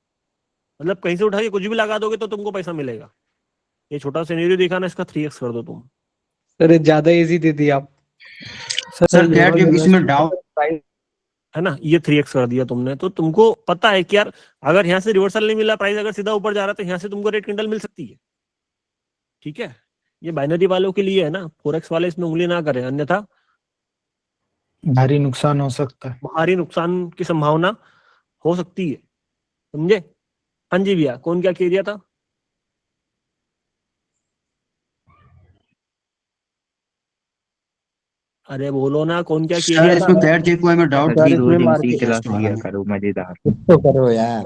S3: मतलब कहीं से उठा के कुछ भी लगा दोगे तो तुमको पैसा मिलेगा। ये छोटा सिनेरियो देखा ना, इसका 3x कर दो तुम।
S8: सर ज्यादा इजी दे दिया आप।
S9: सर कैट जब इसमें डाउट
S3: है ना, ये 3x कर दिया तुमने, तो तुमको पता है कि यार अगर यहाँ से रिवर्सल नहीं मिला, प्राइस अगर सीधा ऊपर जा रहा है तो यहाँ से तुमको रेट कैंडल मिल सकती है, ठीक है। ये बाइनरी वालों के लिए है ना, फोरेक्स वाले इसमें उंगली ना करें, अन्यथा
S6: भारी नुकसान हो सकता है।
S3: भारी नुकसान की संभावना हो सकती है, समझे। हाँ जी भैया, कौन क्या कह दिया था? अरे बोलो ना, कौन क्या कह
S9: सर
S3: दिया
S9: इसमें
S3: था?
S9: कैट जेपीवाई में डाउट
S4: सर
S9: थी।
S4: इसमें मार्केट क्लास लिया करो मजेदार।
S8: तो करो यार।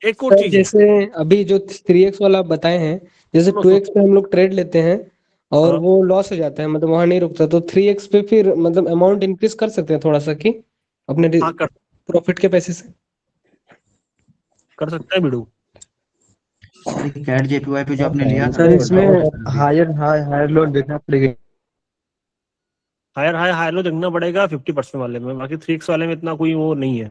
S3: एक और चीज है,
S8: जैसे अभी जो 3x वाला आप बताए हैं, जैसे 2x पे हम लोग ट्रेड लेते हैं और
S3: हाँ।
S8: वो लॉस हो जाता है, मतलब वहां नहीं रुकता, तो 3x पे फिर मतलब अमाउंट इंक्रीज कर सकते हैं थोड़ा सा कि अपने
S3: हाँ
S8: प्रॉफिट के पैसे से।
S3: कर सकता है बिडू।
S9: कैट जेपीवाई पे जो आपने लिया था
S8: सर इसमें हायर लोड देखना पड़ेगा।
S3: हायर लो देखना पड़ेगा 50% वाले में, बाकी 3x वाले में इतना कोई वो नहीं है।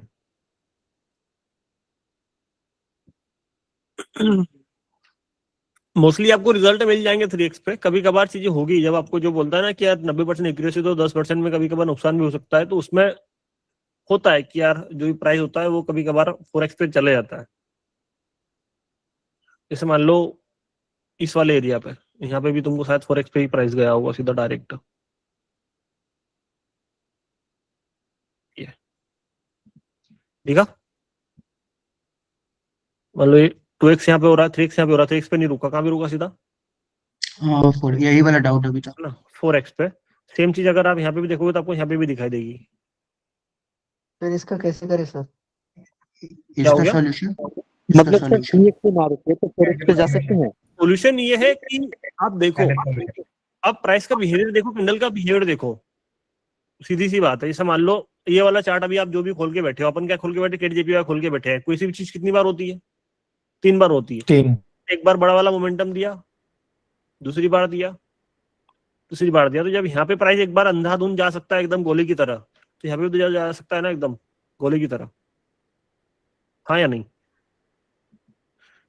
S3: मोस्टली आपको रिजल्ट मिल जाएंगे 3x पे। कभी कभार चीजें होगी जब आपको जो बोलता है ना कि यार 90% एक्यूरेसी तो 10% में कभी कभार नुकसान भी हो सकता है, तो उसमें होता है कि यार जो भी प्राइस होता है वो कभी कभार 4x पे चले जाता है। जैसे मान लो इस वाले एरिया पे, यहाँ पे भी तुमको शायद 4x पे ही प्राइस गया होगा सीधा डायरेक्ट, ठीक है। मान लो ये 2x यहाँ पे हो रहा है, 3x यहाँ पे हो रहा है, 3x पे नहीं रुका, कहाँ पे रुका सीधा?
S9: हाँ, यही वाला डाउट अभी था
S3: ना 4x पे। सेम चीज अगर आप यहाँ पे भी देखोगे तो आपको यहाँ पे भी दिखाई देगी।
S8: फिर इसका कैसे करें सर?
S3: हो
S9: इसका
S3: गया?
S9: सॉल्यूशन
S8: मतलब सर 3x पे ना रुके तो 4x पे जा सकते हैं।
S3: सोल्यूशन ये है कि आप देखो, अब प्राइस का बिहेवियर देखो, कैंडल का बिहेवियर देखो, सीधी सी बात है। जैसे मान लो ये वाला चार्ट अभी आप जो भी खोल के बैठे हो, अपन क्या खोल के बैठे, कैट जेपीवाई खोल के बैठे हैं, कोई सी भी चीज कितनी बार होती है? 3 बार होती है।
S6: 3
S3: एक बार बड़ा वाला मोमेंटम दिया, दूसरी बार दिया, तीसरी बार दिया। तो जब यहाँ पे प्राइस एक बार अंधाधुंध जा सकता है एकदम गोली की तरह, तो यहाँ पे भी तो जा सकता है ना एकदम गोली की तरह, हाँ या नहीं?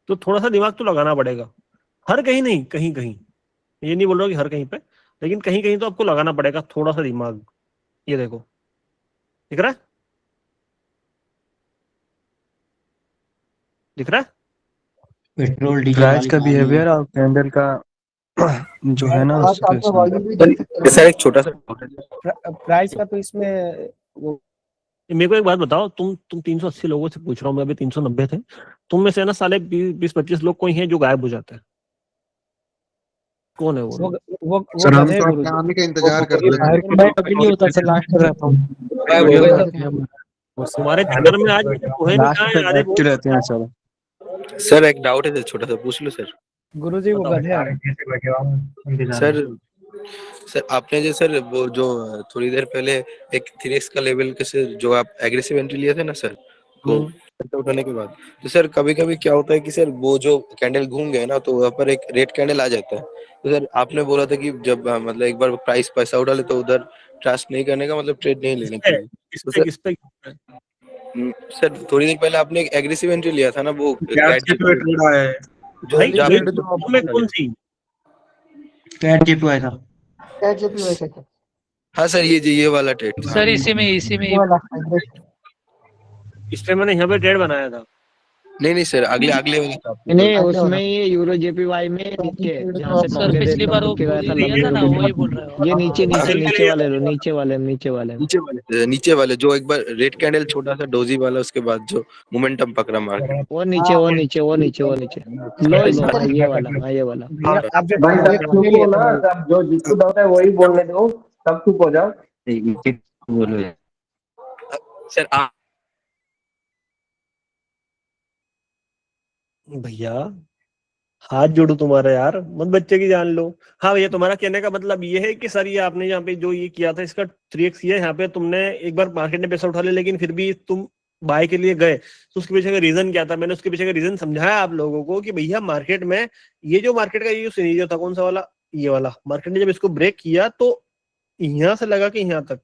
S3: तो थोड़ा सा दिमाग तो लगाना पड़ेगा, हर कहीं नहीं, कहीं कहीं, ये नहीं बोल रहा कि हर कहीं पे, लेकिन कहीं कहीं तो आपको लगाना पड़ेगा थोड़ा सा दिमाग। ये देखो, दिख रहा है? दिख रहा है?
S9: पेट्रोल डीजल
S8: प्राइस का बिहेवियर और कैंडल का जो है ना
S5: सर एक छोटा सा
S8: प्राइस का तो इसमें वो
S3: मेरे को एक बात बताओ, तुम 380 लोगों से पूछ रहा हूँ मैं, अभी 390 थे, तुम में से ना साले 20-25 लोग कोई हैं जो गायब हो जाते हैं। कौन है वो?
S1: सर हम तो आपके आने का इंतजार कर रहे हैं।
S8: मैं कभी नहीं होता सर, लास्ट में रहता हूँ।
S3: तुम्हारे चक्कर में आज कोहे नहीं कहा है, आधे वो
S8: रहते हैं सर।
S5: सर एक डाउट है छोटा सा, पूछ लो सर।
S8: गुरुजी वो गधे हैं।
S5: सर सर आपने जो सर वो जो थोड़ी देर पहले एक 3x का लेवल के से जो आप एग्रेसिव एंट्री लिए थे ना सर, वो पैसा उठाने के बाद, तो सर कभी कभी क्या होता है कि सर वो जो कैंडल घूम गए ना, तो वहाँ पर एक रेड कैंडल आ जाता है। तो सर आपने बोला था कि जब मतलब एक बार प्राइस पैसा उठा ले तो उधर ट्रस्ट नहीं करने का, मतलब ट्रेड नहीं लेने के लिए। तो सर सर थोड़ी देर पहले आपने एक एग्रेसिव एंट्री लिया था ना, वो
S7: कैश के पे ट्रेड आया है
S5: जो
S3: भाई
S5: जहाँ पे
S3: तो में कौन सी
S9: कैट जेपी आया था।
S2: कैट जेपी वैसे क्या?
S5: हाँ सर ये वाला ट्रेड था।
S11: सर इसी में
S2: ये वाला aggressive।
S3: इसलिए मैंने यहाँ पे ट्रेड बनाया था।
S5: नहीं सर अगले अगले वाले था।
S10: नहीं उसमें ही यूरो जेपीवाई में नीचे जहाँ से
S11: सर पिछली बार वो दिया था ना, वही बोल रहे हो।
S10: ये नीचे वाले लो, नीचे वाले
S5: नीचे वाले जो एक बार रेड कैंडल छोटा सा डोजी वाला, उसके बाद जो मोमेंटम पकड़ा मार्केट।
S10: वो नीचे लो लो, ये वाला
S2: आप जो जिसको डाउट है वही बोलने दो, सब चुप हो जाओ।
S4: बोलो यार।
S5: सर आप
S3: भैया हाथ जोड़ो तुम्हारा यार, मत बच्चे की जान लो। हाँ भैया, तुम्हारा कहने का मतलब ये है कि सर ये आपने यहाँ पे जो ये किया था इसका 3x ये यहाँ पे तुमने एक बार मार्केट ने पैसा उठा लिया लेकिन फिर भी तुम बाय के लिए गए, तो उसके पीछे का रीजन क्या था? मैंने उसके पीछे का रीजन समझाया आप लोगों को कि भैया मार्केट में ये जो मार्केट का ये सिनेरियो था, कौन सा वाला, ये वाला, मार्केट ने जब इसको ब्रेक किया तो यहाँ से लगा के यहाँ तक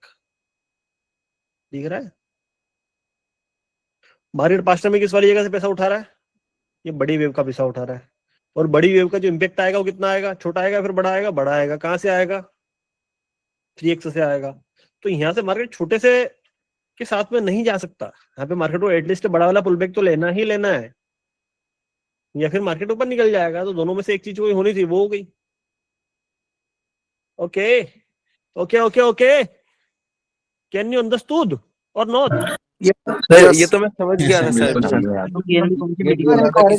S3: दिख रहा है। मार्केट 5 में किस वाली जगह से पैसा उठा रहा है? ये बड़ी वेव का पैसा उठा रहा है, और बड़ी वेव का जो इम्पैक्ट आएगा वो कितना आएगा? छोटा आएगा फिर बड़ा आएगा, बड़ा आएगा कहाँ से आएगा? 3x से आएगा। तो यहाँ से मार्केट छोटे से के साथ में नहीं जा सकता, यहाँ पे मार्केट को एटलीस्ट बड़ा वाला पुल बैक तो लेना ही लेना है, या फिर मार्केट ऊपर निकल जाएगा। तो दोनों में से एक चीज कोई होनी थी, वो हो गई। Okay okay okay okay, can you understood और नॉट?
S5: ये तो मैं समझ गया था सर। कभी कभी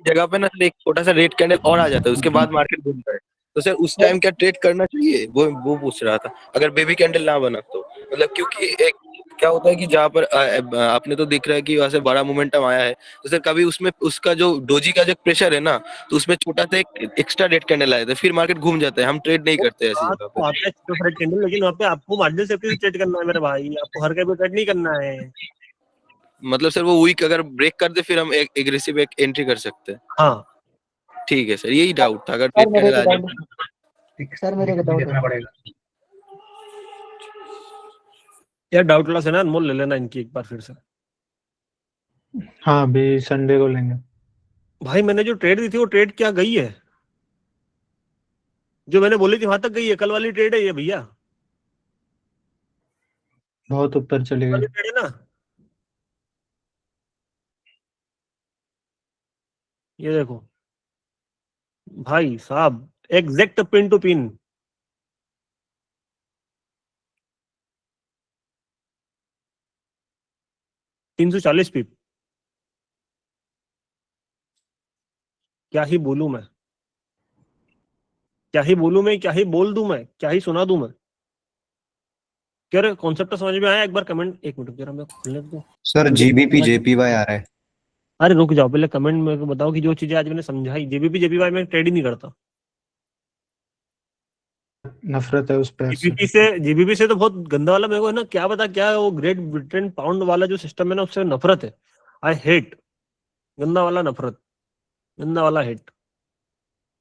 S5: जगह पे ना एक छोटा सा रेड कैंडल और आ जाता है, उसके बाद मार्केट घूमता है, तो सर उस टाइम क्या ट्रेड करना चाहिए, वो पूछ रहा था। अगर बेबी कैंडल ना बना तो मतलब, क्योंकि एक क्या होता है कि जहाँ पर आपने तो दिख रहा है कि वहां से बड़ा मोमेंटम आया है, तो सर कभी उसमें उसका जो डोजी का जो प्रेशर है ना, तो उसमें छोटा सा एक एक्स्ट्रा रेड कैंडल आया था, फिर मार्केट घूम जाता है। हम ट्रेड नहीं करते ऐसी जगह पे।
S3: लेकिन वहाँ पे आपको मार्जिन सेफ्टी से ट्रेड करना है मेरे भाई, आपको हर कभी ट्रेड नहीं करना है।
S5: मतलब सर वो वीक अगर ब्रेक कर दे फिर हम एक एग्रेसिव एक एंट्री कर सकते हैं।
S3: हाँ
S5: ठीक है सर, यही डाउट था। अगर रेड कैंडल आ जाए
S2: सर मेरे को डाउट है
S3: यार, डाउट लॉस है ना, अनमोल ले लेना इनकी एक बार फिर से।
S6: हाँ अभी संडे को लेंगे।
S3: भाई मैंने जो ट्रेड दी थी वो ट्रेड क्या गई है? जो मैंने बोली थी वहां तक गई है? कल वाली ट्रेड है ये भैया,
S6: बहुत ऊपर चली गई।
S3: ट्रेड है ना ये, देखो भाई साहब, एग्जैक्ट पिन टू पिन। $340 क्या ही बोलूं मैं, क्या ही बोलूं मैं, क्या ही बोल दूं मैं, क्या ही सुना दूं मैं। क्या रे, कॉन्सेप्ट समझ में आया? एक बार कमेंट, एक मिनट जरा मैं खोलने दो
S4: सर जीबीपी जेपीवाई आ रहा है।
S3: अरे रुक जाओ, पहले कमेंट में बताओ कि जो चीजें आज मैंने समझाई, जेबीपी जेपीवाई में ट्रेड ही नहीं करता।
S6: नफरत है उस पे।
S3: जीबीपी से तो बहुत गंदा वाला मेरे को है ना, क्या पता क्या वो ग्रेट ब्रिटेन पाउंड वाला जो सिस्टम है ना, उससे नफरत है। आई हेट, गंदा वाला नफरत, गंदा वाला हेट।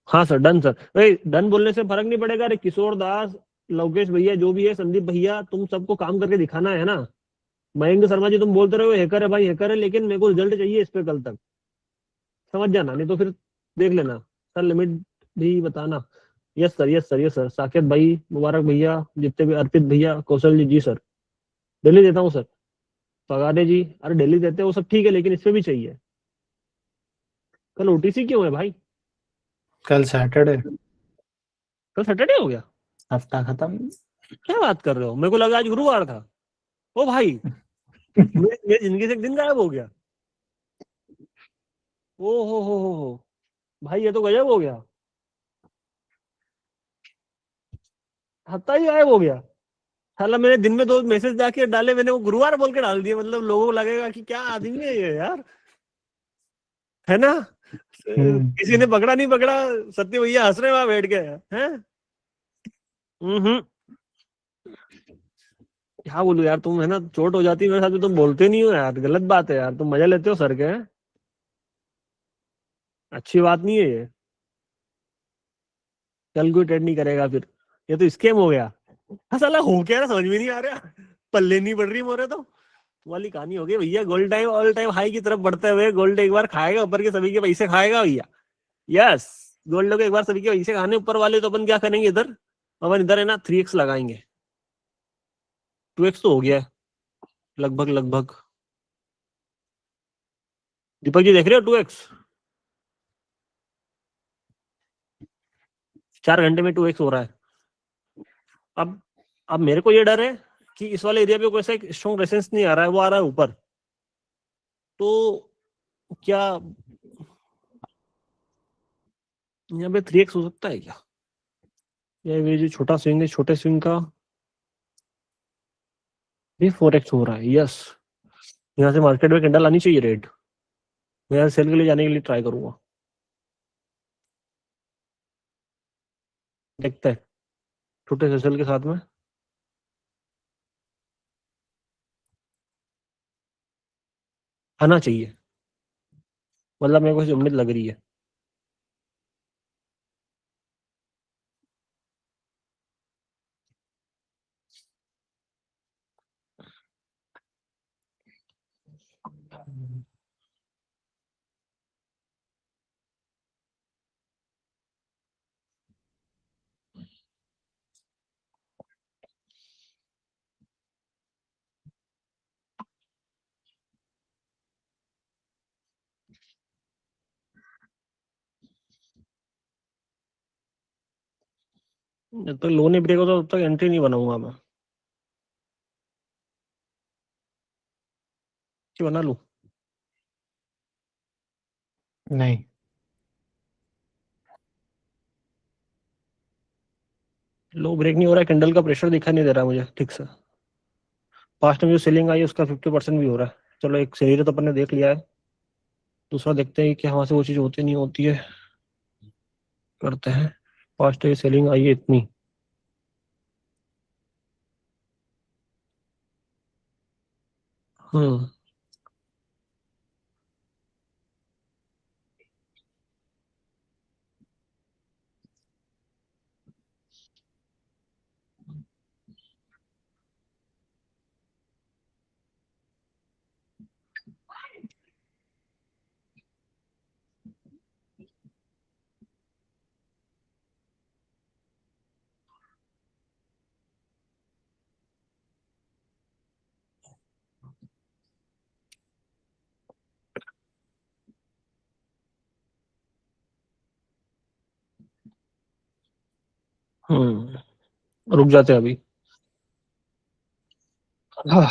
S3: हाँ सर, डन सर। भाई डन बोलने से फर्क नहीं पड़ेगा। अरे किशोर दास, लोकेश भैया, जो भी है, संदीप भैया, तुम सबको काम करके दिखाना है ना। मयंक शर्मा जी, तुम बोलते रहो हैकर है भाई, हैकर है, लेकिन मेरे को रिजल्ट चाहिए इस पे कल तक, समझ जाना, नहीं तो फिर देख लेना। सर लिमिट भी बताना। Yes sir, yes sir, yes sir. Saket भाई, मुबारक भैया, जितने भी, अर्पित भैया, कौशल जी, जी सर, डेली देता हूँ सर। पगारे जी, अरे डेली देते हैं वो सब ठीक है, लेकिन इसमें भी चाहिए। कल ओटीसी क्यों है भाई?
S6: कल सैटरडे।
S3: कल सैटरडे हो गया?
S6: हफ्ता खत्म।
S3: क्या बात कर रहे हो? मेरे को लगा आज गुरुवार था। ओ भाई मेरी जिंदगी से एक दिन गायब हो गया। ओ हो भाई, ये तो गजब हो गया, हफ्ता ही गायब हो गया। साला मैंने दिन में 2 मैसेज जाके डाले, मैंने वो गुरुवार बोल के डाल दिए। मतलब लोगों को लगेगा कि क्या आदमी है ये यार, है ना? किसी ने पकड़ा नहीं पकड़ा, सत्य भैया हंस रहे वहां बैठ के हैं। क्या बोलूं यार, तुम है ना, चोट हो जाती है मेरे साथ में, तुम बोलते नहीं हो यार, गलत बात है यार, तुम मजा लेते हो सर के। अच्छी बात नहीं है ये। कल कोई ट्रेड नहीं करेगा फिर, ये तो स्कैम हो गया। हाँ साला हो क्या रहा समझ में नहीं आ रहा, पल्ले नहीं बढ़ रही मोरे तो वाली कहानी हो गई भैया। Gold time all time high की तरफ बढ़ते हुए गोल्ड एक बार खाएगा, ऊपर के सभी के पैसे खाएगा भैया। यस, गोल्ड को एक बार सभी के पैसे खाने ऊपर वाले, तो अपन क्या करेंगे इधर, अपन इधर है ना 3x लगाएंगे। 2x तो हो गया है लगभग लगभग। दीपक जी देख रहे हो 2x, 4 घंटे में 2x हो रहा है। अब मेरे को ये डर है कि इस वाले एरिया पे कोई सा एक स्ट्रॉन्ग रेसेंस नहीं आ रहा है, वो आ रहा है ऊपर, तो क्या यहाँ पे 3x हो सकता है क्या? या ये जो छोटा स्विंग है, छोटे स्विंग का ये 4x हो रहा है। यस, यहाँ से मार्केट में कैंडल आनी चाहिए रेड। मैं यहाँ सेल के लिए जाने के लिए ट्राई करूंगा, देखते हैं छोटे से सेल के साथ में। आना चाहिए, मतलब मेरे को ऐसी उम्मीद लग रही है। जब तक लो नहीं ब्रेक होता तब तक एंट्री नहीं बनाऊंगा मैं। कि बना लूं?
S6: नहीं,
S3: लो ब्रेक नहीं हो रहा है, कैंडल का प्रेशर दिखा नहीं दे रहा मुझे ठीक से। पास्ट में जो सेलिंग आई है उसका 50% भी हो रहा है। चलो एक सीरीज तो अपन ने देख लिया है, दूसरा देखते हैं कि वहां से वो चीज होती नहीं होती है, करते हैं। पास्ट की सेलिंग आई है इतनी, हम्म रुक जाते हैं अभी। हाँ,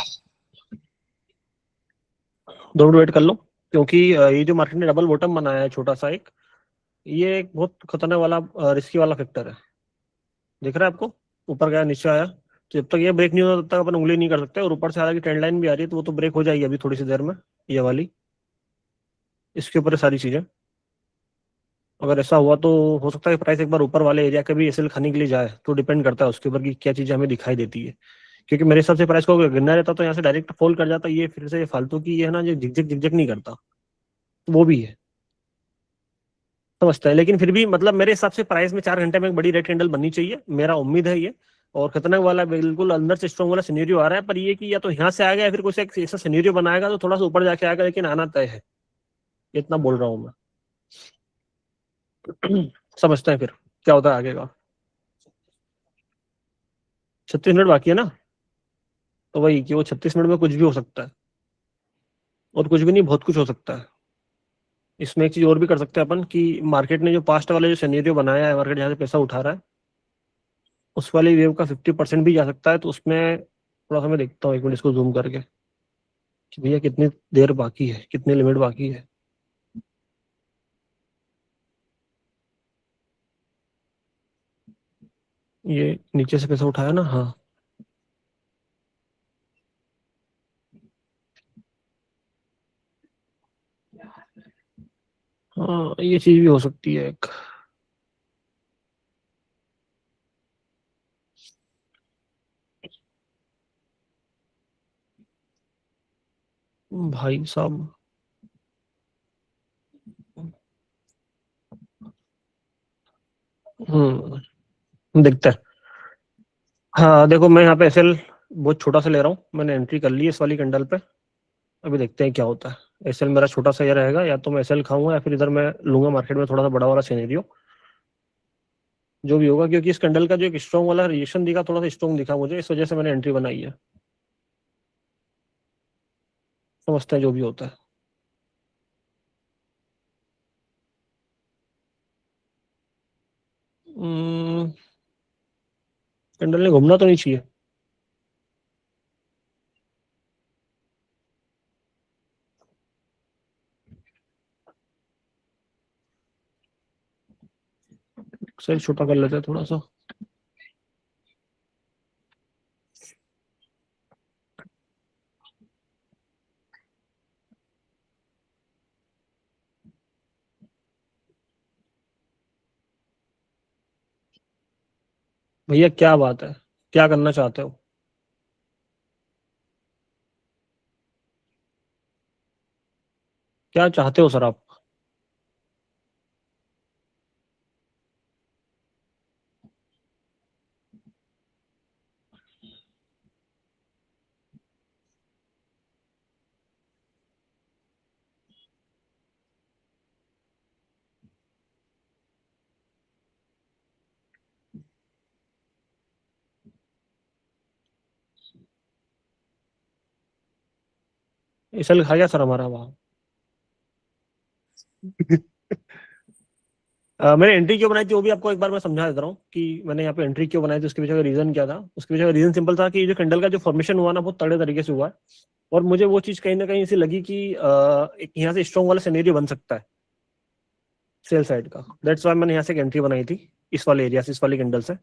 S3: 2 मिनट वेट कर लो, क्योंकि ये जो मार्केट ने डबल बॉटम बनाया है छोटा सा एक, ये एक बहुत खतरनाक वाला रिस्की वाला फैक्टर है। दिख रहा है आपको? ऊपर गया नीचे आया, तो जब तक ये ब्रेक नहीं होता तब तक अपन उंगली नहीं कर सकते। और ऊपर से हालांकि ट्रेंड लाइन भी आ रही है, तो वो तो ब्रेक हो जाएगी अभी थोड़ी सी देर में, ये वाली। इसके ऊपर है सारी चीजें। अगर ऐसा हुआ तो हो सकता है प्राइस एक बार ऊपर वाले एरिया के भी एसएल खाने के लिए जाए, तो डिपेंड करता है उसके ऊपर कि क्या चीजें हमें दिखाई देती है। क्योंकि मेरे हिसाब से प्राइस को अगर गिरना रहता तो यहाँ से डायरेक्ट फॉल कर जाता, ये फिर से फालतू की ये है ना, जो झिकझक झिकझक नहीं करता, तो वो भी है, समझता है। लेकिन फिर भी मतलब मेरे हिसाब से प्राइस में 4 घंटे में एक बड़ी रेड कैंडल बननी चाहिए, मेरा उम्मीद है ये। और खतरनाक वाला बिल्कुल अंदर से स्ट्रॉन्ग वाला सिनेरियो आ रहा है, पर ये कि या तो यहाँ से आ गया या फिर कुछ एक ऐसा सिनेरियो बनाएगा तो थोड़ा सा ऊपर जाके आएगा, लेकिन आना तय है, इतना बोल रहा हूँ मैं। समझते हैं फिर क्या होता है आगे का। 36 मिनट बाकी है ना, तो वही कि वो 36 मिनट में कुछ भी हो सकता है, और कुछ भी नहीं बहुत कुछ हो सकता है। इसमें एक चीज और भी कर सकते हैं अपन कि मार्केट ने जो पास्ट वाले जो सिनेरियो बनाया है, मार्केट जहाँ से पैसा उठा रहा है, उस वाली वेव का 50% भी जा सकता है। तो उसमें थोड़ा सा मैं देखता हूँ, एक मिनट इसको जूम करके, कि भैया कितनी देर बाकी है, कितनी लिमिट बाकी है। ये नीचे से पैसा उठाया ना, हाँ। हाँ ये चीज भी हो सकती है एक। भाई साहब, देखते हैं। हाँ देखो, मैं यहाँ पे एसएल बहुत छोटा सा ले रहा हूँ, मैंने एंट्री कर ली है इस वाली कैंडल पे। अभी देखते हैं क्या होता है। एसएल मेरा छोटा सा ये रहेगा, या तो मैं एसएल खाऊंगा या फिर इधर मैं लूंगा मार्केट में थोड़ा सा बड़ा वाला सिनेरियो, जो भी होगा। क्योंकि इस कैंडल का जो एक स्ट्रॉन्ग वाला रिएक्शन दिखा, थोड़ा सा स्ट्रॉन्ग दिखा मुझे, इस वजह से मैंने एंट्री बनाई है। समझते हैं जो भी होता है। कैंडल ने घूमना तो नहीं चाहिए। सही, छोटा कर लेते हैं थोड़ा सा। भैया क्या बात है, क्या करना चाहते हो? क्या चाहते हो सर आप? एसएल खा गया सर हमारा वहाँ। मैंने एंट्री क्यों बनाई थी वो भी आपको एक बार मैं समझा देता हूँ कि मैंने यहाँ पे एंट्री क्यों बनाई थी, उसके पीछे का रीजन क्या था। उसके पीछे का रीजन सिंपल था कि जो कैंडल का जो फॉर्मेशन हुआ ना, बहुत तगड़े तरीके से हुआ है। और मुझे वो चीज कहीं ना कहीं ऐसी लगी कि एक यहाँ से स्ट्रॉन्ग वाला सिनेरियो बन सकता है सेल साइड का। दैट्स वाई मैंने यहाँ से एक एंट्री बनाई थी इस वाले एरिया से, इस वाली कैंडल से।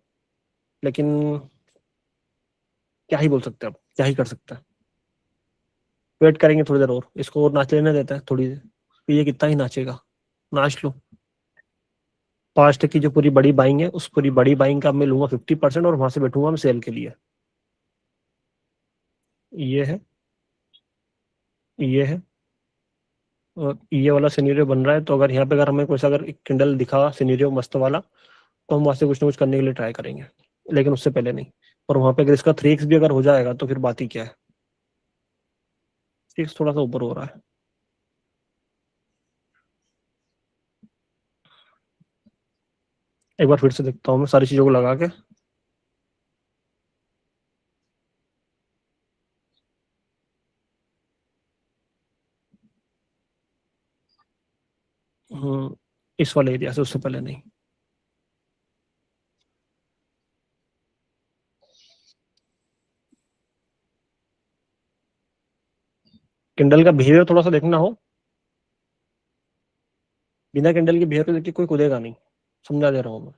S3: लेकिन क्या ही बोल सकते हैं, अब क्या ही कर सकते हैं। वेट करेंगे थोड़ी देर और, इसको और नाच लेने देते हैं थोड़ी देर। ये कितना ही नाचेगा, नाच लो। पास्ट की जो पूरी बड़ी बाइंग है, उस पूरी बड़ी बाइंग का मैं लूंगा 50%, और वहां से बैठूंगा मैं सेल के लिए। ये है, ये है, और ये वाला सिनेरियो बन रहा है। तो अगर यहाँ पे अगर हमें कोई सा अगर एक किंडल दिखा सिनेरियो मस्त वाला, तो हम वहां से कुछ ना कुछ करने के लिए ट्राई करेंगे, लेकिन उससे पहले नहीं। और वहां पे अगर इसका 3x भी अगर हो जाएगा तो फिर बात ही क्या है। 6 थोड़ा सा ऊपर हो रहा है। एक बार फिर से देखता हूँ मैं सारी चीजों को लगा के। इस वाले एरिया से, उससे पहले नहीं। किंडल का बिहेवियर थोड़ा सा देखना हो, बिना किंडल के बिहेवियर को देख के कोई कूदेगा नहीं, समझा दे रहा हूँ मैं।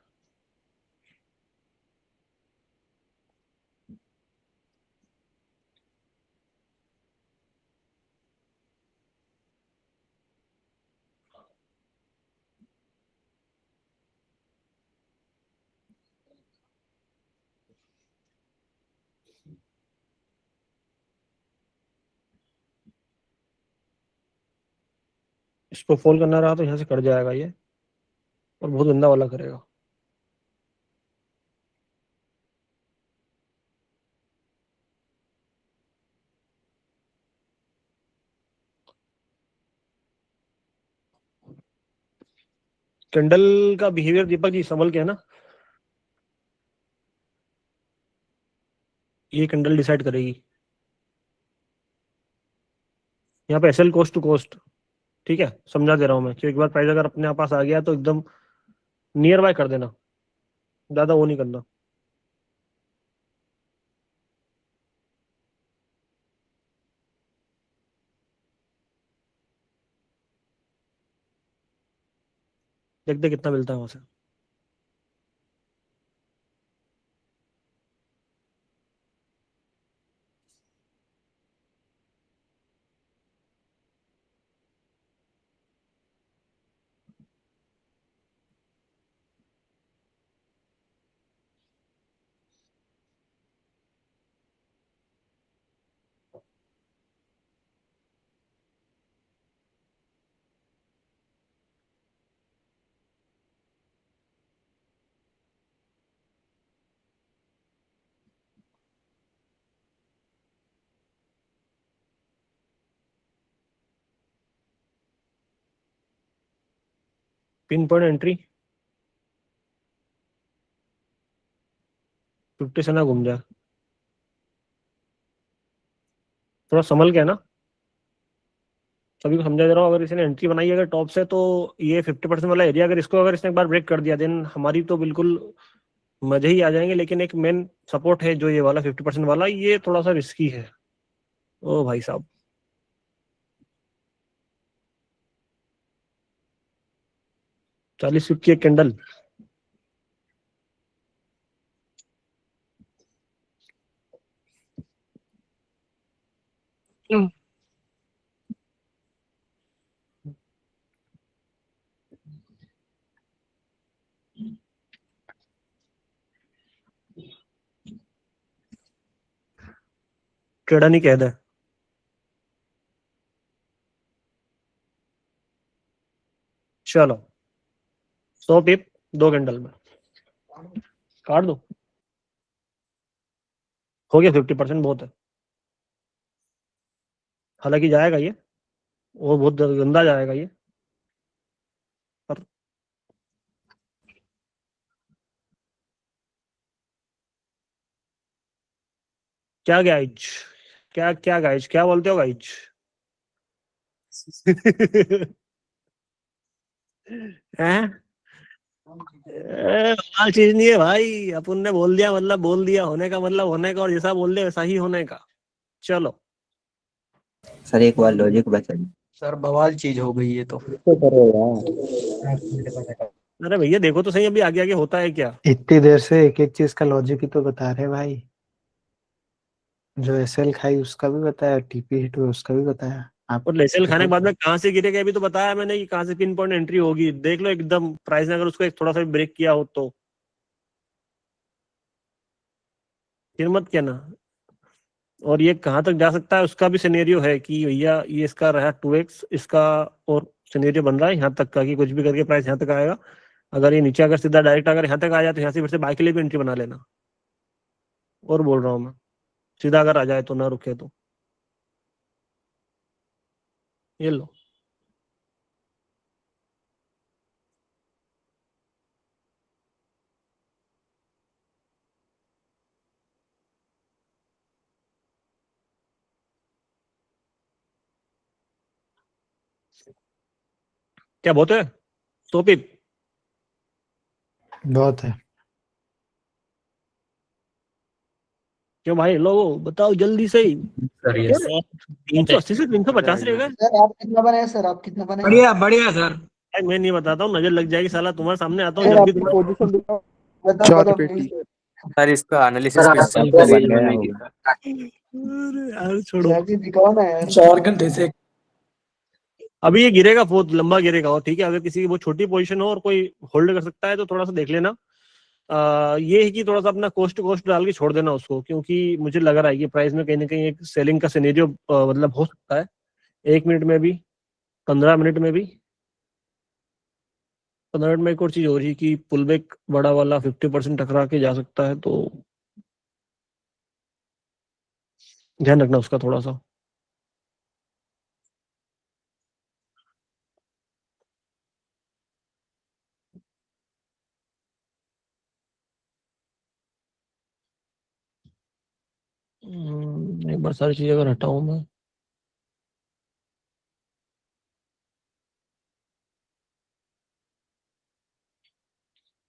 S3: इसको फॉल करना रहा तो यहाँ से कट जाएगा ये, और बहुत गंदा वाला करेगा। कैंडल का बिहेवियर दीपक जी संभल के है ना, ये कैंडल डिसाइड करेगी। यहाँ पे एसएल कोस्ट टू कोस्ट, ठीक है, समझा दे रहा हूँ मैं कि एक बार प्राइस अगर अपने पास आ गया तो एकदम नियर बाय कर देना, ज्यादा वो नहीं करना। देखते कितना मिलता है वहां से। पिन पॉइंट एंट्री 50 से ना घूम जाए, थोड़ा संभल के है ना, सभी को समझा दे रहा हूँ। अगर इसने एंट्री बनाई है अगर टॉप से, तो ये 50% वाला एरिया अगर इसको अगर इसने एक बार ब्रेक कर दिया, देन हमारी तो बिल्कुल मजे ही आ जाएंगे। लेकिन एक मेन सपोर्ट है जो ये वाला 50% वाला, ये थोड़ा सा रिस्की है। ओ भाई साहब, ₹40 की एक कैंडल। केड़ा नहीं कह दे। चलो 100 पिप 2 कैंडल में काट दो, हो गया 50%, बहुत है। हालांकि जाएगा ये, वो बहुत गंदा जाएगा ये, पर क्या गाइज, क्या क्या गाइज, क्या बोलते हो गाइज? हैं? लाल चीज नहीं है भाई, अपन ने बोल दिया मतलब बोल दिया, होने का मतलब होने का, और जैसा बोल दे वैसा ही होने का। चलो
S4: सर एक बार लॉजिक बचा।
S6: सर बवाल चीज हो गई ये तो।
S3: अरे भैया देखो तो सही, अभी आगे आगे होता है क्या।
S6: इतनी देर से एक एक चीज का लॉजिक ही तो बता रहे भाई। जो एसएल खाई उसका भी बताया, टीपी हिट हुई उसका भी बताया। आप
S3: और लेसल खाने के बाद में कहाँ से गिरेगा अभी तो बताया मैंने कि कहाँ से पिन पॉइंट एंट्री होगी। देख लो एकदम प्राइस ने अगर उसको एक थोड़ा सा भी ब्रेक किया हो तो फिर मत कहना। और ये कहाँ तक जा सकता है उसका भी सिनेरियो है कि भैया ये इसका रहा 2x इसका, और सिनेरियो बन रहा है यहाँ तक का कि कुछ भी करके प्राइस यहाँ तक आएगा। अगर ये नीचे अगर सीधा डायरेक्ट अगर यहाँ तक आ जाए तो यहाँ से फिर से बाय के लिए भी एंट्री बना लेना। और बोल रहा हूँ मैं, सीधा अगर आ जाए तो ना रुके तो ये लो। क्या बहुत है? 100 पिप
S6: बहुत है।
S3: क्यों भाई, लो बताओ जल्दी से ही। 380 से 350 रहेगा।
S9: सर आप कितना बनाए, सर आप कितना बनाए?
S6: बढ़िया बढ़िया सर।
S3: भाई मैं नहीं बताता हूँ, नजर लग जाएगी साला, तुम्हारे सामने आता हूँ
S9: सर
S3: जब भी
S9: आपकी
S3: तुम्हारे।
S9: पोजीशन दिखाओ, बताओ बताओ प्लीज।
S5: सर इसका एनालिसिस पे
S4: आपका बन गया होगा।
S3: अरे यार छोड़ो।
S9: जल्दी दिखाओ ना यार।
S6: 4 घंटे से।
S3: अभी ये गिरेगा, बहुत लंबा गिरेगा। और ठीक है, अगर किसी की वो छोटी पोजीशन हो और कोई होल्ड कर सकता है तो थोड़ा सा देख लेना। ये है कि थोड़ा सा अपना कोस्ट टू कोस्ट डाल के छोड़ देना उसको, क्योंकि मुझे लग रहा है कि प्राइस में कहीं ना कहीं एक सेलिंग का सिनेरियो मतलब हो सकता है। 1 मिनट में भी, 15 मिनट में भी। 15 मिनट में एक और चीज हो रही है कि पुल बैक बड़ा वाला 50% टकरा के जा सकता है, तो ध्यान रखना उसका थोड़ा सा। एक बार सारी चीजें अगर हटाऊं मैं,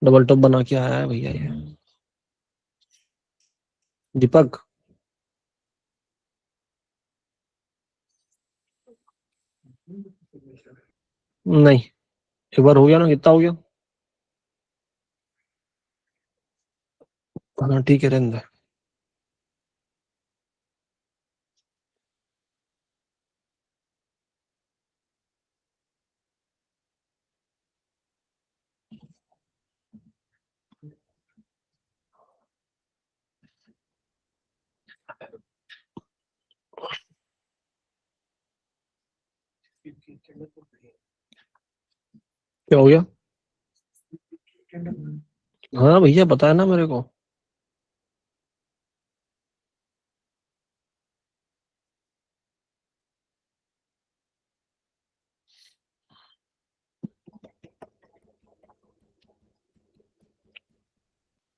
S3: डबल टॉप बना के आया है भैया ये दीपक। नहीं, एक बार हो गया ना, कितना हो गया। हाँ ठीक है, रहने दे। क्या हो गया? हाँ भैया पता है ना मेरे को।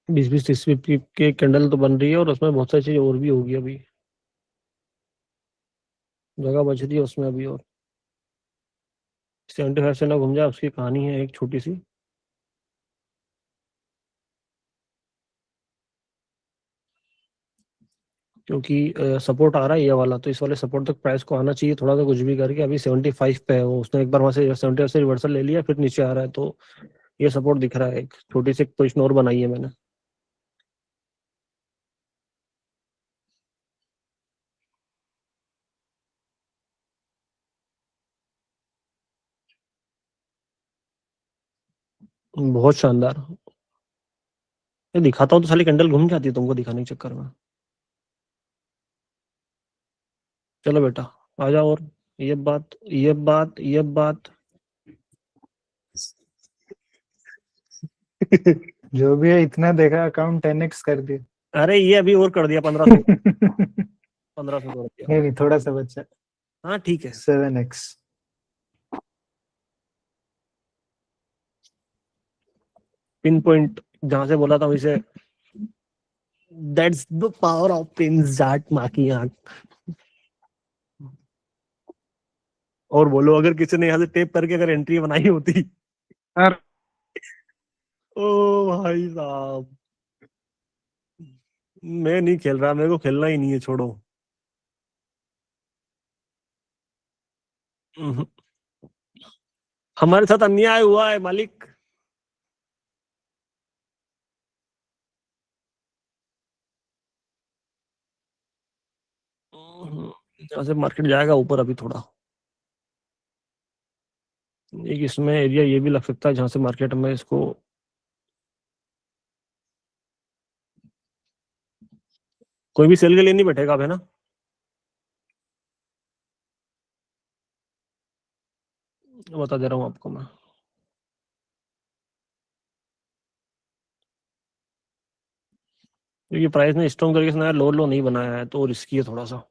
S3: 20-20 30 पीप के कैंडल तो बन रही है और उसमें बहुत सारी चीज और भी होगी, अभी जगह बच रही है उसमें अभी, और 75 से ना घूम जाए उसकी कहानी है एक छोटी सी। क्योंकि सपोर्ट आ रहा है ये वाला, तो इस वाले सपोर्ट तक प्राइस को आना चाहिए थोड़ा सा कुछ भी करके। अभी 75 पे है वो, उसने एक बार वहां से 75 से रिवर्सल ले लिया, फिर नीचे आ रहा है, तो ये सपोर्ट दिख रहा है। एक छोटी सी पोजिशन और बनाई है मैंने। बहुत शानदार। ये दिखाता हूँ तो सारी कैंडल घूम जाती है तुमको दिखाने के चक्कर में। चलो बेटा आ जाओ। और ये बात
S6: जो भी है इतना देखा, अकाउंट 10x कर दिया।
S3: अरे ये अभी और कर दिया 1500 1500 कर दिया।
S6: नहीं थोड़ा सा बच्चा।
S3: हाँ ठीक है।
S6: 7x।
S3: पिन पॉइंट जहां से बोला था वहीं से। That's the power of pin Jat माँ की आंख। और बोलो अगर किसी ने यहाँ से टेप करके अगर एंट्री बनाई होती।
S2: सर
S3: ओ भाई साहब, मैं नहीं खेल रहा, मेरे को खेलना ही नहीं है, छोड़ो। हम्म। हमारे साथ अन्याय हुआ है मालिक। जहाँ से मार्केट जाएगा ऊपर अभी थोड़ा। एक इसमें एरिया ये भी लग सकता है जहां से मार्केट में इसको कोई भी सेल के लिए नहीं बैठेगा अब, है ना। बता दे रहा हूँ आपको मैं। क्योंकि प्राइस ने स्ट्रॉन्ग तरीके से लो लो नहीं बनाया है, तो रिस्की है थोड़ा सा।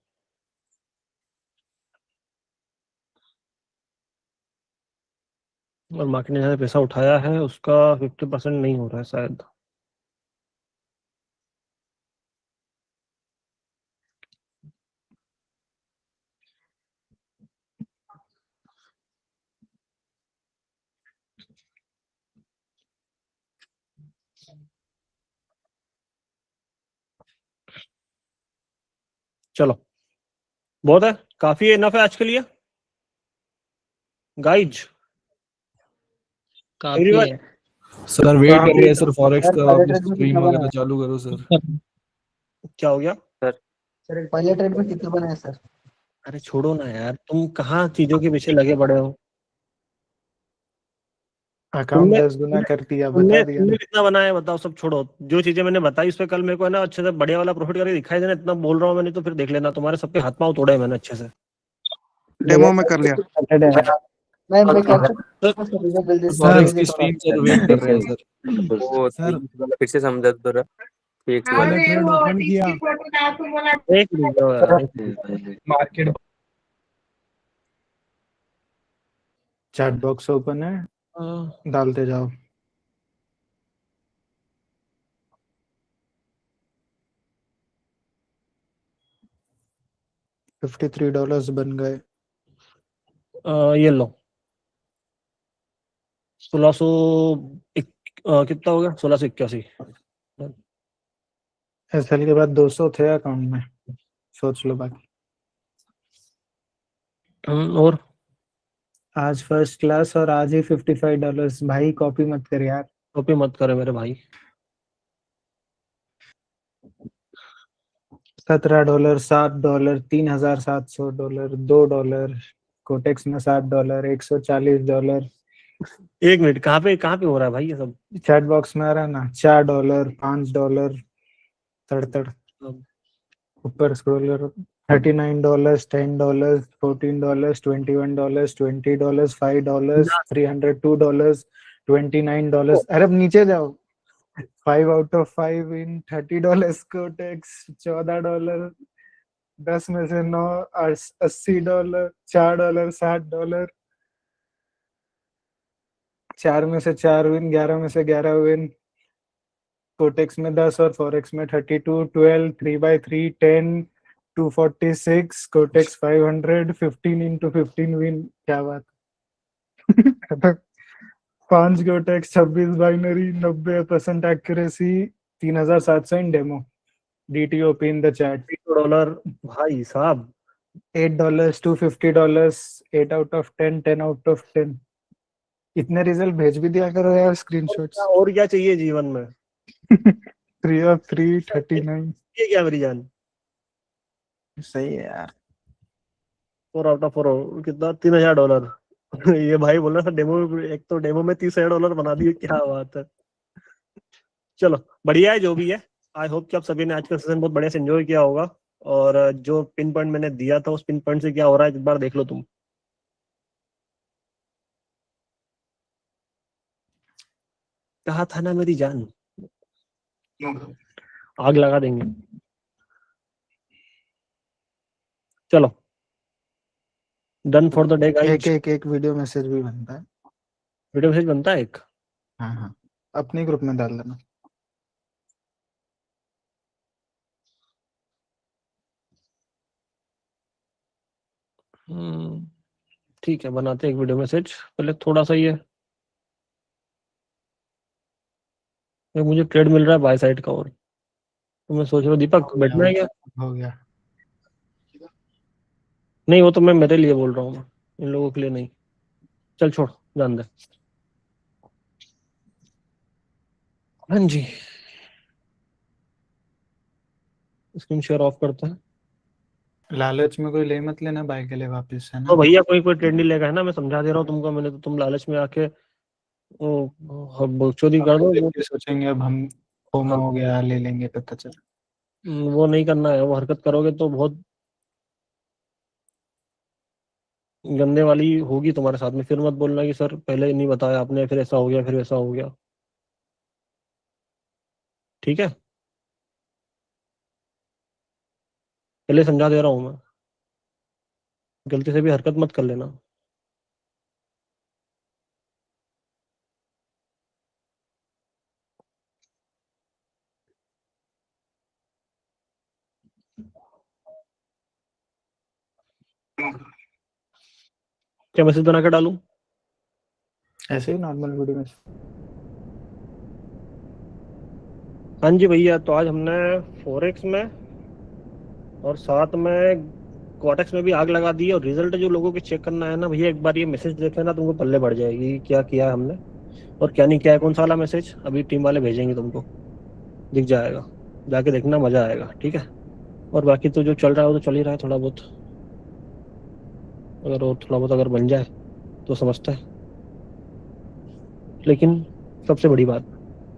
S3: और मार्केट ने जहाँ से पैसा उठाया है उसका 50% नहीं हो रहा है शायद। चलो बहुत है, काफी है, इनफ है आज के लिए गाइज।
S11: काफी है।
S12: सर वेट कर रहे हैं सर फॉरेक्स का, आप स्ट्रीम वगैरह चालू करो सर।
S3: क्या हो गया
S9: सर पहले ट्रेड में कितना बना है सर?
S3: अरे छोड़ो ना यार, तुम कहाँ चीजों के पीछे लगे पड़े हो।
S6: अकाउंट
S3: तुमने
S6: 10 गुना कर दिया,
S3: तुमने
S6: बता दिया
S3: तुमने
S6: ना।
S3: कितना बनाया बताओ, सब छोड़ो। जो चीजें मैंने बताई उस पर कल मेरे को है ना अच्छे से बढ़िया वाला प्रॉफिट करके दिखाई देना। इतना बोल रहा हूँ मैंने, तो फिर देख लेना। तुम्हारे सबके हाथ पांव तोड़े मैंने अच्छे से।
S2: डेमो में कर लिया।
S9: मैं कर चुका सर।
S12: फॉरेक्स की स्ट्रीम सर वेट कर रहे हैं सर।
S5: वो
S12: सर
S5: फिर से समझा दो जरा। ठीक है
S12: पहले ट्रेड ओपन किया
S3: एक मिनट दो यार।
S12: मार्केट
S6: चैट बॉक्स ओपन है, डालते जाओ। $53 बन गए।
S3: ये लो 1600 कितना हो गया, 1681।
S6: एसएल के बाद 200 थे अकाउंट में, सोच लो बाकी।
S3: और
S6: आज फर्स्ट क्लास और आज ही $55। भाई कॉपी मत कर यार।
S3: कॉपी मत करे मेरे भाई।
S6: $17, $7, $3700, $2, कोटेक्स में $7, $140।
S3: एक मिनट, कहाँ पे हो रहा है भाई ये सब।
S6: चैट बॉक्स में आ रहा है ना, $4, $5, तड़ ऊपर स्क्रॉल करो। $39, $10, $14, $21, $20, $5, $302, $29। अरे अब नीचे जाओ। 5 out of 5 इन $30 कोटेक्स, $14, 10 में से 9, $80, $4, $60, 4 में से 4 विन, 11 में से 11 विन, कोटेक्स में 10 और फॉरेक्स में 32, 12, 3x3, 10, 246, कोटेक्स 500, 15 into 15 विन। क्या बात 5 Quotex, 26 binary, 90% accuracy, 3700 in demo. DTOP in the chat।
S3: $2 भाई साहब,
S6: $8, $250, 8 out of 10, 10 out of 10। इतने रिजल्ट भेज भी दिया करो यार, स्क्रीनशॉट्स।
S3: और क्या चाहिए जीवन में?
S6: 3 of 3, 39।
S3: ये क्या मेरी जान?
S6: सही है यार।
S3: 4 out of 4 कितना? $3000। ये भाई बोल रहा था डेमो, एक तो डेमो में $30,000 बना दिए, क्या बात है। चलो बढ़िया है जो भी है। आई होप कि आप सभी ने आज का सेशन बहुत बढ़िया से एंजॉय किया होगा, और जो पिन पॉइंट मैंने दिया था उस पिन पॉइंट से क्या हो रहा है एक बार देख लो तुम। कहा था ना मेरी जान, आग लगा देंगे। चलो done for the day guys.
S6: एक वीडियो मैसेज भी बनता है।
S3: वीडियो मैसेज बनता है एक?
S6: हाँ हाँ, अपने ग्रुप में डाल देना।
S3: ठीक है, बनाते हैं एक वीडियो मैसेज। पहले थोड़ा सा ये मुझे ट्रेड मिल रहा है बाय साइड का, और तो मैं सोच रहा हूँ दीपक बैठना है क्या?
S6: हो गया।
S3: नहीं वो तो मैं मेरे लिए बोल रहा हूँ, इन लोगों के लिए नहीं। चल छोड़, जान दे। हाँ जी, स्क्रीन शेयर ऑफ करते हैं।
S6: लालच में कोई ले मत लेना बाय के लिए वापस, है ना।
S3: तो भैया कोई ट्रेड नहीं लेगा, है ना। मैं समझा दे रहा हूँ तुमको, मैंने तो तुम लालच में आके बकचोदी कर दो।
S6: सोचेंगे अब हम फोमो हो गया, ले लेंगे, पता चला।
S3: वो नहीं करना है। वो हरकत करोगे तो बहुत गंदे वाली होगी तुम्हारे साथ में। फिर मत बोलना कि सर पहले नहीं बताया आपने, फिर ऐसा हो गया, फिर वैसा हो गया। ठीक है, पहले समझा दे रहा हूँ मैं, गलती से भी हरकत मत कर लेना। क्या मैसेज बना के डालूं?
S6: ऐसे ही नॉर्मल वीडियो में।
S3: हाँ जी भैया, तो आज हमने फॉरेक्स में और साथ में कोटेक्स में भी आग लगा दी है। और रिजल्ट जो लोगों के चेक करना है ना भैया, एक बार ये मैसेज देख लेना, तुमको पल्ले बढ़ जाएगी क्या किया है हमने और क्या नहीं किया है। कौन सा वाला मैसेज? अभी टीम वाले भेजेंगे, तुमको दिख जाएगा, जाके देखना, मजा आएगा। ठीक है, और बाकी तो जो चल रहा है वो तो चल ही रहा है थोड़ा बहुत। अगर और थोड़ा बहुत अगर बन जाए तो समझता है। लेकिन सबसे बड़ी बात,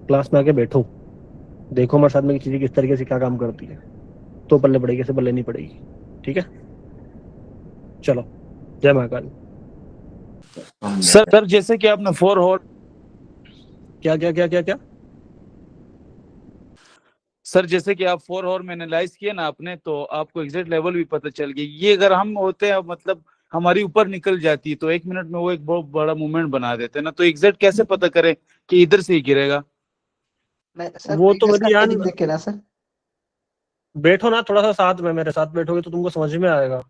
S3: क्लास में आके बैठो, देखो हमारे साथ में चीजें किस तरीके से क्या काम करती है, तो पल्ले पड़ेगी, ऐसे पल्ले नहीं पड़ेगी। ठीक है, चलो जय महाकाल।
S13: सर जैसे कि आपने 4 हॉर्स,
S3: क्या क्या क्या क्या क्या
S13: सर जैसे कि आप 4 हॉर्स में एनालाइज किए ना आपने, तो आपको एग्जैक्ट लेवल भी पता चल गया। ये अगर हम होते हैं मतलब हमारी ऊपर निकल जाती है तो 1 मिनट में वो एक बहुत बड़ा मूवमेंट बना देते हैं ना, तो एग्जैक्ट कैसे पता करें कि इधर से ही गिरेगा?
S3: वो तो मेरी जान,
S9: देख के ना सर।
S3: बैठो ना थोड़ा सा साथ में, मेरे साथ बैठोगे तो तुमको समझ में आएगा।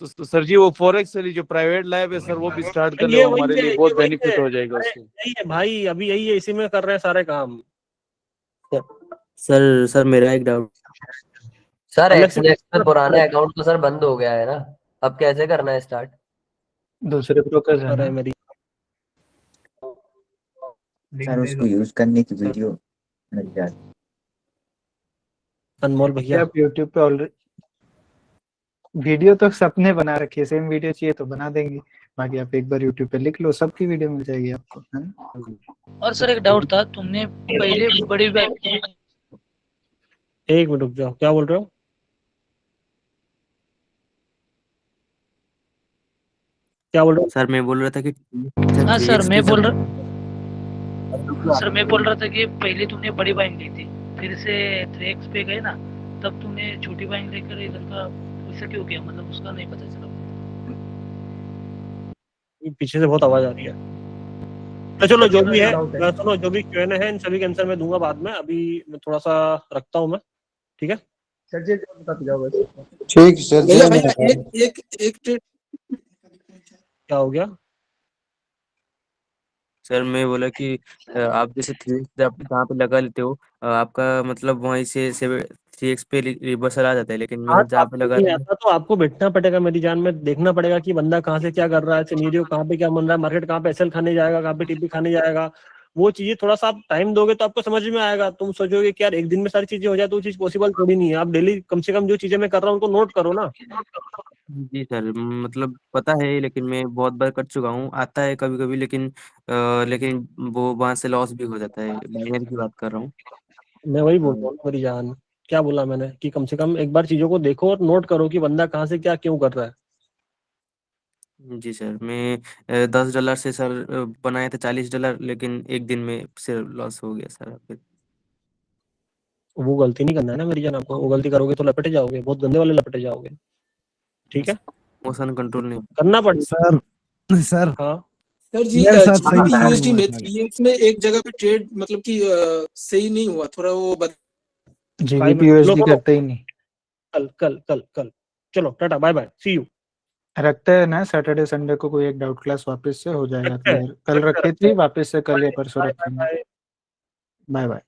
S13: तो सर जी वो फॉरेक्स वाली जो प्राइवेट लैब है सर, वो भी स्टार्ट कर लो, हमारे लिए बहुत बेनिफिट हो जाएगा उससे।
S3: यही है भाई, अभी यही है, इसी में कर रहे हैं सारे काम।
S14: सर मेरा एक डाउट सर, एक्सनेक्स में पुराना अकाउंट तो सर बंद हो गया है ना, अब कैसे करना है स्टार्ट?
S6: दूसरे ब्रोकर है ना?
S3: मेरी
S4: सर उसको यूज करने की वीडियो मिल जाती।
S3: अनमोल भैया,
S6: आप यूट्यूब पे ऑलरेडी वीडियो तो सबने बना रखी है, सेम वीडियो चाहिए तो बना देंगे। बाकी आप एक बार यूट्यूब पे लिख लो, सबकी वीडियो मिल जाएगी आपको, है ना।
S11: और सर एक डाउट था, तुमने पहले बड़ी
S3: एक मिनट रुक जाओ, क्या बोल रहे हो? क्या बोल रहे हो?
S14: सर मैं बोल रहा था कि
S11: हाँ सर मैं बोल रहा था कि पहले तुमने बड़ी बाइंग ली थी, फिर से 3x पे गए ना, तब तुमने छोटी बाइंग लेकर इधर का ऐसा क्यों किया? मतलब उसका नहीं पता चला।
S3: पीछे से बहुत आवाज आ रही है। तो चलो जो भी है, सुनो जो भी Q&A है इन सभी के आंसर मैं दूंगा बाद में, अभी मैं थोड़ा सा रखता हूँ मैं, ठीक है?
S2: सर जी बताते जाओ बस।
S6: ठीक सर
S12: भैया भैया एक ट्रेड
S3: क्या हो गया?
S5: सर मैं बोला कि आप जैसे 3x आप जहाँ पे लगा लेते हो आपका मतलब वहीं से 3x पे रिवर्सल आ जाता है, लेकिन
S3: हाँ
S5: मैं
S3: तो
S5: जहाँ पे
S3: आपको
S5: लगा
S3: नहीं
S5: रहा हूँ
S3: आता तो आपको बैठना पड़ेगा मेरी जान में, देखना पड़ेगा कि बंदा कहाँ से क्या कर रहा है, सिनेरियो कहाँ पे क्या बन रहा है, मार्केट कहाँ पे एसएल खाने जाएगा, कहाँ पे टीपी खाने जाएगा, वो चीजें थोड़ा सा आप टाइम दोगे तो आपको समझ में आएगा। तुम सोचोगे कि यार एक दिन में सारी चीजें हो जाए तो वो चीज पॉसिबल थोड़ी नहीं है। आप डेली कम से कम जो चीजें मैं कर रहा हूँ उनको नोट करो ना।
S5: जी सर, मतलब पता है, लेकिन मैं बहुत बार कर चुका हूँ, आता है कभी कभी, लेकिन वो वहां से लॉस भी हो जाता है, बाइनरी की बात कर रहा हूँ।
S3: मैं वही बोल रहा हूँ मेरी जान, क्या बोला मैंने कि कम से कम एक बार चीजों को देखो और नोट करो कि बंदा कहाँ से क्या क्यों कर रहा है।
S5: जी सर, मैं $10 से सर बनाए थे $40, लेकिन एक दिन में सिर्फ लॉस हो गया सर फिर।
S3: वो गलती नहीं करना है ना मेरी जान आपको, वो गलती करोगे तो लपटे जाओगे, बहुत गंदे वाले लपटे जाओगे, ठीक है?
S5: मोशन कंट्रोल नहीं
S3: करना पड़ेगा
S12: सर
S3: हाँ।
S12: सर जी
S6: मेरे साथ सही
S12: GBP
S6: था
S12: USD में
S6: वो
S12: 3x में एक जगह पे ट्रेड मतलब कि सही नहीं हुआ, थोड़ा वो
S6: GBP USD करते ही नहीं।
S3: कल कल कल कल चलो tata bye bye see you.
S6: रखते हैं ना, सैटरडे संडे को कोई एक डाउट क्लास वापस से हो जाएगा क्लियर। कल रखी थी, वापस से कल या परसों रखेंगे। Bye bye.